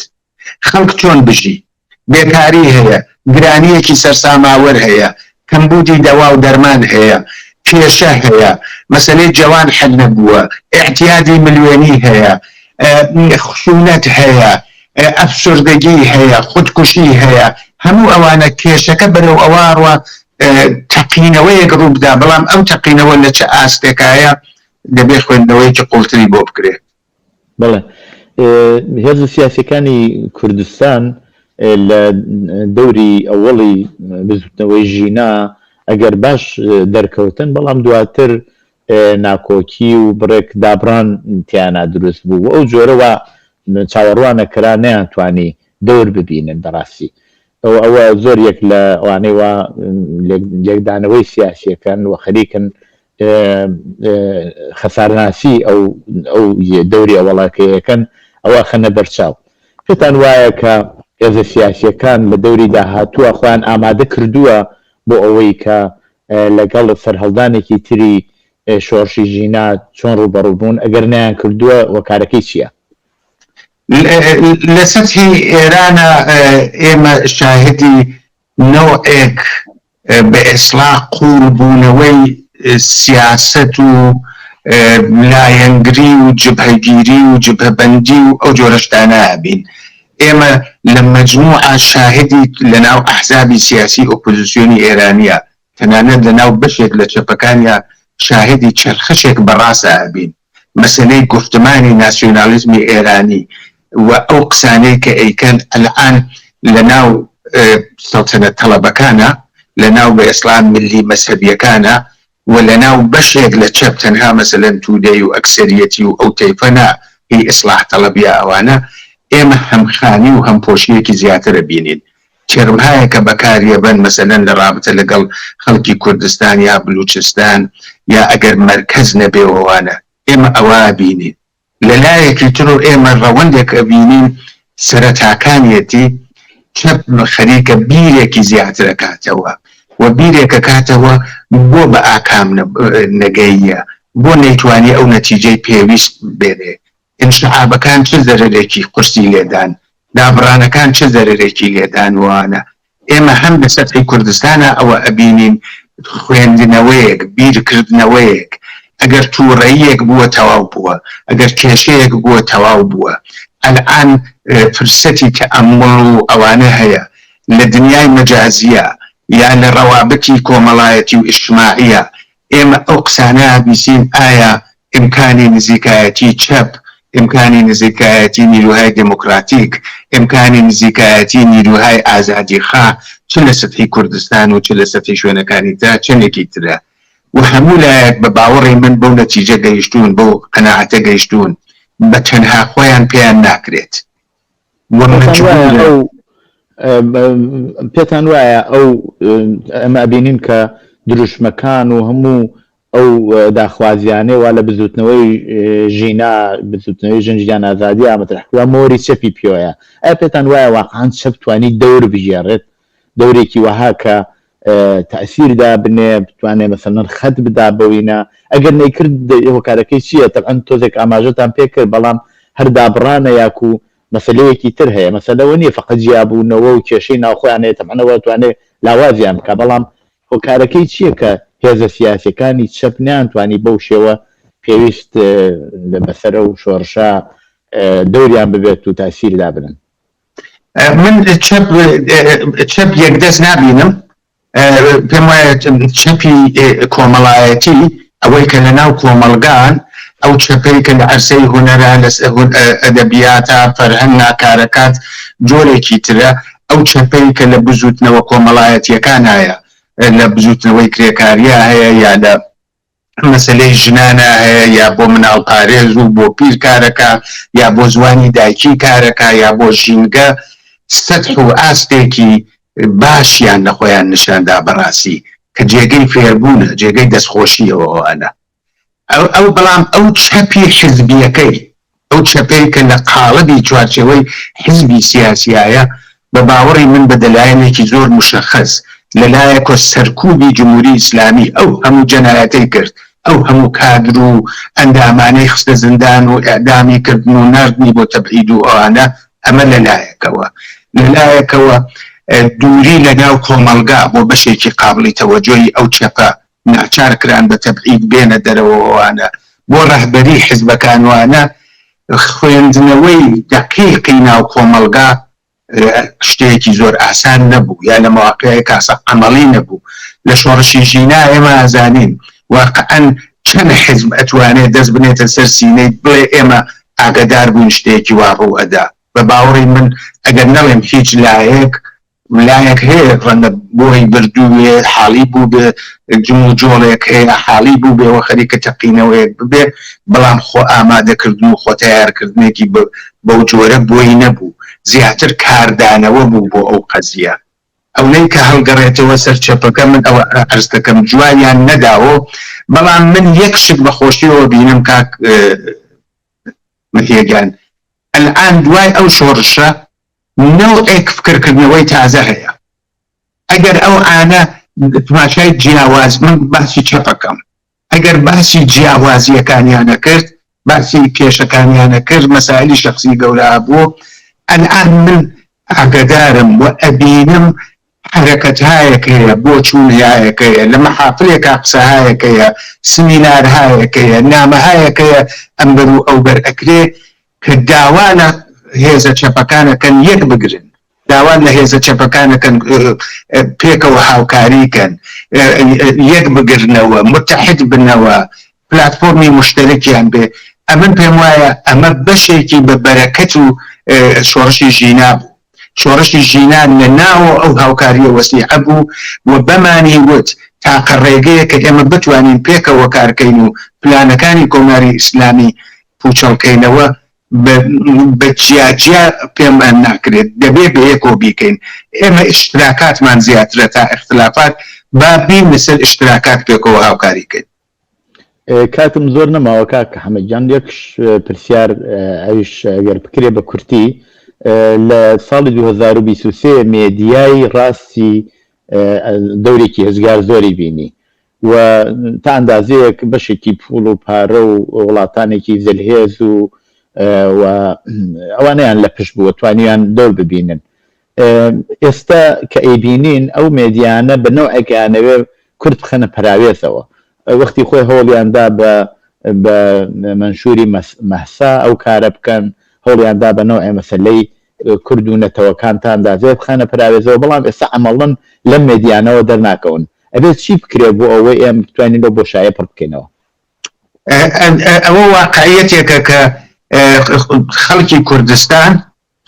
خەڵک چۆن بژی؟ بێکاری هەیە، گرانیەکی سەرساماوەر هەیە، کەمبودی دەوا و دەرمان هەیە، کێشە هەیە، مەسەلەی جوان حەل نەبووە، ئیعتیادی ملیۆنی هەیە، خشونەت هەیە، ئەفسردگی هەیە، خودکوشی هەیە. هەموو ئەوانە کێشەکە بەرەو ئەوەڕوە تەقینەوەیەک ڕووبدا، بەڵام ئەو تەقینەوە لە چه ئاستێکایە دەبێت خوێندنەوەیکی قوڵتری بۆ بکرێت. بەڵێ هێز سیاسەکانی کوردستان لە دەوری ئەوەڵی بزوتنەوەی ژینا ئەگەر باش دەرکەوتن، بەڵام دواتر ناکۆکی و بڕێک دابڕان تیانە دروست بوو. ئەو جۆرەوە چاوەڕوانە کرا نەیانتوانی دەور ببینن بەڕاستی. ئەوە زۆر یەک لە ئەوانەیەوە یەکدانەوەی سیاسیەکەن و خەریکن خەسارناسی ئەو دەوری ئەوەڵاکەیەکەن، ئەوە خەنە بەرچاو. پێتان وایە کە هێزە سیاسیەکان لە دەوری داهاتووە خۆیان ئامادە کردووە بۆ ئەوەی کە لەگەڵ سەرهەڵدانێکی تری شۆڕشی ژینە چۆن ڕوبەڕووبوون ئەگەر نیان کردووە وەکارەکەی چییە؟ لە سەتحی ئێرانە ئێمە شاهدی نەوعێک بە ئیسلاح قوڵبوونەوەی سیاست و لایەنگری و جبهەگیری و جبهەبەندی و ئەو جۆرە شتانە هەبین. ئێمە لە مەجموعە شاهدی لەناو ئەحزابی سیاسی ئۆپۆزیسیۆنی ئێرانیە، تەنانەت لەناو بەشێک لە چەپەکانیە شاهدی چرخشێک بەڕاستە هەبین. مەسەلەی گفتمانی ناسیۆنالیزمی ئێرانی و ئەو قسانەی کە ئەیکەن ئەلعان لەناو سەڵتەنەت تەڵەبەکانە، لەناو بە ئیسلام ملی مەسەبیەکانە و لەناو بەشێک لە چەپ تەنها مەسەلەن توودەی و ئەکسەریەتی و ئەو تەیفەنە هی ئیسلاح تەڵەبیە ئەوانە ئێمە هەمخانی و هەمپۆشیەکی زیاترە بینین. تێرمهایە کە بەکاریەبەن مەسەلەن لە رابطە لەگەڵ خەڵکی کوردستان یا بلوچستان یا ئەگەر مەرکەز نەبێەوەوانە ئێمە ئەوە بینین. لەلایەکی تر ئێمە ڕەوەندێک ئەبینین سەرەتاکانیەتی چەپ خەریکە بیرێکی زیاترە کاتەوە و بیرێکە کاتەوە بۆ بە ئاکام نەگەییە، بۆ نەیتوانی ئەو نەتیجەی پێویست بێنێ. ئینشعابەکان چه زەرەرێکی قورسی لێدان، دابڕانەکان چه زەرەرێکی لێدان وانە. ئێمە هەم لە سەتحی کوردستانە ئەوە ئەبینین خوێندنەوەیەک، بیرکردنەوەیەک، ئەگەر تووڕەیەک بووە تەواو بووە، ئەگەر کێشەیەک بووە تەواو بووە. ئەلعان فرسەتی تەئەموڵ و ئەوانە هەیە لە دنیای مەجازیە یا لە ڕەوابەتی کۆمەڵایەتی و ئیجتیماعیە. ئێمە ئەو قسانە بیسین ئایا ئیمکانی نزیکایەتی چەپ، ئیمکانی نزیکایەتی نیروهای دموکراتیک، ئیمکانی نزیکایەتی نیروهای ئازادیخوا چ لە سەتحی کوردستان و چ لە سەتحی شوێنەکانی تا چەندێکی ترە. و هەموو لایەک بە باوەڕی من بەو نەتیجە گەیشتون، بەو قەناعەتە گەیشتون بە تەنها خۆیان پێیان ناکرێت. پێتان وایە ئەو ئەمە بینین کە دروشمەکان و هەموو ئەو داخوازیانەی وا لە بزوتنەوەی ژینا، بزوتنەوەی ژنجیان ئازادی ئامەترحکووە مۆری چەپی پێوەیە. ئەیا پێتان وایە واقعان چەپ توانی دەور بژێڕێت، دەورێکی وەها کە تأثیردا بنێ، بتوانێت مەسەڵەن خەت بدا بەوینە؟ ئەگەر نەیکرد هۆکارەکەی چییە؟ تەبعەن تۆزێک ئاماژەتان پێکرد، بەڵام هەر دابڕانە یاکو مەسەلەیەکی تر هەیە. مەسەلەوە نییە فقط جیابوونەوە و کێشەی ناوخۆیانەیە، تەبعەنەوە توانێت لاوازیان بکە، بەڵام هۆکارەکەی چییە کە هێزە سیاسیەکانی چەپ نیانتوانی بەو شێوە پێویست بەسەرە و شۆڕشە دەوریان ببێت و تاسیردا بنن؟ من چەپ یەکدەست نابینم. پێم وایە چەپی کۆمەڵایەتی ئەوەی کە لەناو کۆمەڵگان، ئەو چەپەی کە لە عەرسەی هونەرە، لە ئەدەبیاتە، فەرهەنگ ناکارەکات جۆرێکی ترە. ئەو چەپەی کە لە بزوتنەوە کۆمەڵایەتیەکان هەیە، لە بزوتنەوەی کرێکاریە هەیە، یا لە مەسەلەی ژنانە هەیە، یا بۆ مناڵپارێز و بۆ پیر کارەکە، یا بۆ زوانی دایکی کارەکە، یا بۆ ژینگە، سەتح و ئاستێکی باشیان لە خۆیان نیشاندا بەڕاستی کە جێگەی فێربوونە، جێگەی دەستخۆشیەوەوانە. ئەو بەڵام ئەو چەپی حزبیەکەی، ئەو چەپەی کە لە قاڵبی چوارچێوەی حزبی سیاسیایە، بە باوەڕی من بە دەلایلێکی زۆر مشەخص لەلایەکە سەرکوبی جمهوری ئیسلامی ئەو هەموو جەنایەتەی کرد، ئەو هەموو کادر و ئەندامانەی خستە زندان و ئەعدامی کردن و ناردنی بۆ تەبعید و ئەوانە، ئەمە لەلایەکەوە دووری لەناو کۆمەڵگا بۆ بەشێکی قابلی تەوەجۆی ئەو چەپە ناچار کران بە تەبعید بێنە دەرەوەوانە. بۆ ڕەهبەری حیزبەکانوانە خوێندنەوەی دەقیقی ناو کۆمەڵگا شتێکی زۆر ئاسان نەبوو، یا لە مواقعی کاسە عەمەڵی نەبوو. لە شۆڕشی ژینا ئێمە ئازانین واقعەن چەند حیزب ئەتوانێت دەست بنێتە سەر سینەی بڵێ ئێمە ئاگادار بوون شتێکی وا ڕوو ئەدا. بە باوەڕی من ئەگەر نەڵێم هیچ لایەک هەیە ڕەنگە بۆی بردووێ حاڵی بوو بێ، جم و جۆڵێک هەیە حاڵی بوو بێەوە خەریکە تەقینەوەیەک ببێ، بەڵام خۆ ئامادەکردن و خۆ تیارکردنێکی بەو جۆرە بۆی نەبوو، زیاتر کاردانەوە بوو بۆ ئەو قەزیە. ئەوەی کە هەڵگەڕێتەوە سەر چەپەکە من ئەوە عەرز دەکەم جوایان نەداوە، بەڵام من یەک شت بەخۆشیەوە بینم کاک مهێگان، ئەلعان دوای ئەو شۆڕشە نوعێک فکرکردنەوەی تازە هەیە. ئەگەر ئەو ئانە تماشای جیاواز، من باسی چەپەکەم، ئەگەر باسی جیاوازیەکانیانە کرد، باسی کێشەکانیانە کرد، مەسائلی شخصی گەورە بوو، ئەلان من ئاگدارم و ئەبینم حرەکەتهایەک هەیە، بۆ چوونیایەک هەیە، لە مەحافلێکا قسەهایەک هەیە، سمینارهایەک هەیە، نامەهایەک هەیە ئەمبەر و ئەوبەر ئەکرێ کە داوانە هێزە چەپەکانەکەن یەک بگرن، داوان لە هێزە چەپەکانەکەن پێکەوە هاوکاریکەن، یەک بگرنەوە، متحد بنەوە، پلاتفۆرمی مشترکیان بێ. ئەمن پێم وایە ئەمە بەشێکی بە بەرەکەت و شۆڕشی ژینا بوو. شۆڕشی ژینان لە ناوە ئەو هاوکاریە وەسیعە بوو و بەمانی وت تاقە ڕێگەیە کە ئێمە بتوانین پێکەوە کارکەین و پلانەکانی کۆماری ئیسلامی پوچەڵکەینەوە بە جیاجیا پێمان ناکرێت، دەبێ بە یەکۆ بیکەین. ئێمە ئیشتراکاتمان زیاترە تا اختلافات، با بین لەسەر ئیشتراکات پێکەوە هاوکاریکەین. کاتم زۆر نەماوە کاکە حەمەدجان، یەکش پرسیار ئەویش ئەگەر بکرێ بە کورتی، لە ساڵی 2023 مێدیای ڕاستی دەورێکی هەزگار زۆری بینی و تا ئەندازەیەک بەشێکی پوڵ و پارە و وڵاتانێکی زەلهێز و ئەوانیان لە پشت بووە توانیان دەور ببینن. ئێستا کە ئەیبینین ئەو مێدیانە بە نەوعێکیانەوێ کورد بخەنە پەراوێزەوە، وەختی خۆی هەوڵیاندا بە منشوری مەحسا ئەو کارە بکەن، هەوڵیاندا بە نەوعی مەسەلەی کورد و نەتەوەکانتان دازێت بخەنە پەراوێزەوە، بەڵام ئێستا عەمەڵەن لەم مێدیانەوە دەرناکەون. ئەبێت چی بکرێت بۆ ئەوەی ئێمە بتوانین بۆ بۆشایە پڕ بکەینەوە؟ ئەوە واقعیەتێکە کە خەڵکی کوردستان،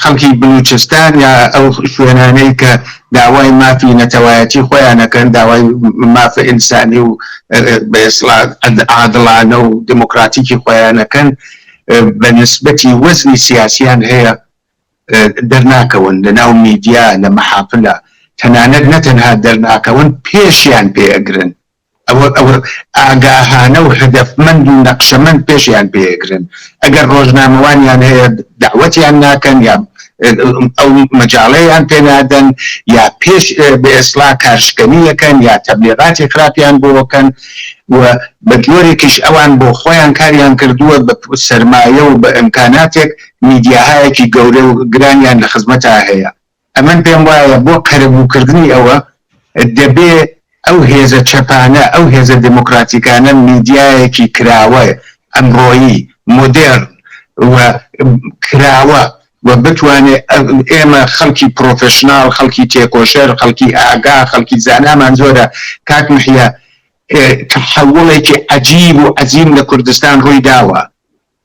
خەڵکی بلوچستان یا ئەو شوێنانەی کە داوای مافی نەتەوایەتی خۆیانەکەن، داوای مافە ئینسانی و بە ئیسڵات عادڵانە و دموکراتیکی خۆیانەکەن، بە نسبەتی وەزنی سیاسیان هەیە دەرناکەون لە ناو میدیا، لە مەحافلە، تەنانەت نەتەنها دەرناکەون، پێشیان پێئەگرن، ئەوە ئاگاهانە و هەدەفمەند و نەقشەمەند پێشیان پێئەگرن. ئەگەر ڕۆژنامەوانیان هەیە داوەتیان ناکەن، یا ئەو مەجاڵەیان پێنادەن، یا پێش بە ئیسڵا کارشکەنیەکەن، یا تەبلیغاتی خراپیان بۆکەن، و بە جۆرێکیش ئەوان بۆ خۆیان کاریان کردووە بە سەرمایە و بە ئیمکاناتێک میدیاهایەکی گەورە و گرانیان لە خزمەتا هەیە. ئەمن پێم وایە بۆ قەرەبووکردنی ئەوە دەبێ ئەو هێزە چەپانە، ئەو هێزە دموکراتیکانە میدیایەکی کراوە، ئەمڕۆیی، مۆدێرن و کراوە و بتوانێت ئێمە خەڵکی پرۆفشناڵ، خەڵکی تێکۆشەر، خەڵکی ئاگا، خەڵکی زانامان زۆرە. کاک محیا تحولێکی عەجیب و عەزیم لە کوردستان ڕووی داوە.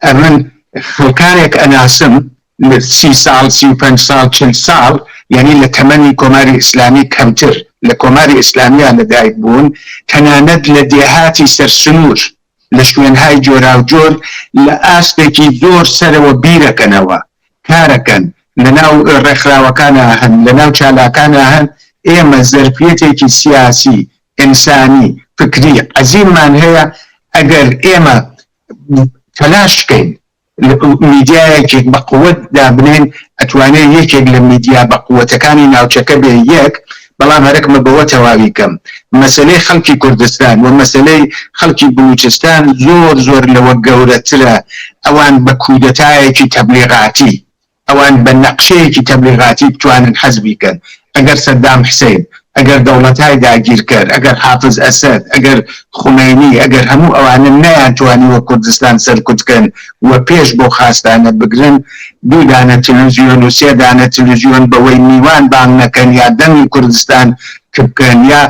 ئەمن خەڵکانێک ئەناسم لە 30 ساڵ، 35 ساڵ، 40 ساڵ، یعنی لە تەمەنی کۆماری ئیسلامی کەمتر، لە کۆماری ئیسلامیان لەدایک بوون، تەنانەت لە دێهاتی سەرسنوور، لە شوێنهای جۆرا و جۆر، لە ئاستێکی زۆر سەرەوە بیرەکەنەوە، کارەکەن، لە ناو ڕێکخراوەکانە هەن، لە ناو چالاکانە هەن. ئێمە زەرفیەتێکی سیاسی، ئینسانی، فکری عەزیممان هەیە. ئەگەر ئێمە تەلاشکەین میدیایەکێک بە قووەت دابنێن، ئەتوانێت یەکێک لە میدیا بە قووەتەکانی ناوچەکە بێ یەک. بەڵام هەرەکمە بەوە تەواوی کەم، مەسەلەی خەڵکی کوردستان و مەسەلەی خەڵکی بلوچستان زۆر زۆر لەوە گەورەترە. ئەوان بە کودەتایەکی تەبلیغاتی، ئەوان بە نەقشەیەکی تەبلیغاتی بتوانن حەزبی کەن. ئەگەر سەدام حسین، ئەگەر دەوڵەتای داگیرکەر، ئەگەر حافز ئەسەد، ئەگەر خومینی، ئەگەر هەموو ئەوانە نەیانتوانیوە کوردستان سەرکوتکەن و پێش بۆ خاستانە بگرن، 2 دانە تەلەڤیزیۆن و 3 دانە تەلەڤیزیۆن بەوەی میوان بانگ نەکەن، یا دەمی کوردستان بکەن، یا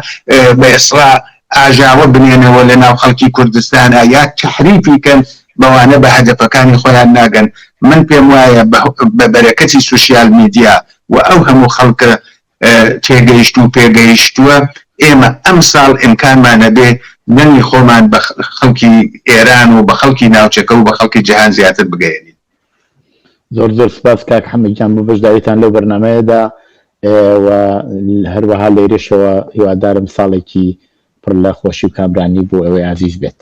بە ئیسڵا ئاژاوە بنێنەوە لە ناو خەڵکی کوردستانە، یا تحریفی کەن، بەوانە بە هەدەفەکانی خۆیان ناگەن. من پێم وایە بە بەرەکەتی سوشیال میدیا و ئەو هەموو خەڵکە تێگەیشت و پێگەیشتووە، ئێمە ئەم ساڵ ئیمکانمانە بێ دەنگی خۆمان بە خەڵکی ئێران و بە خەڵکی ناوچەکە و بە خەڵکی جیهان زیاتر بگەێنین. زۆر زۆر سپاس کاک حەمەدجان بۆ بەشداریتان لەو بەرنامەیەدا، و هەروەها لێرەشەوە هیوادارم ساڵێکی پڕ لە خۆشی و کامرانی بۆ ئەوەی عزیز بێت.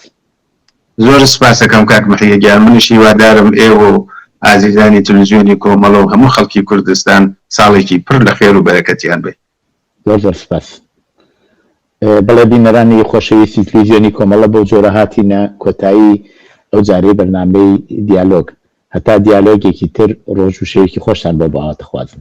زۆر سپاس دەکەم کاک محیە گیان، منیش هیوادارم ئێوە و ئازیزانی تلویزیۆنی کۆمەڵە و هەموو خەڵکی کوردستان ساڵێکی پڕ لە خێر و بەرەکەتیان بێ. زۆر سپاس. بەڵێ بینەرانی خۆشەویستی تلویزیۆنی کۆمەڵە بۆ جۆرە هاتینە کۆتایی ئەو جارەی بەرنامەی دیالۆگ، هەتا دیالۆگێکی تر ڕۆژ و شەیەکی خۆشتان بۆ بەهاتە خوازم.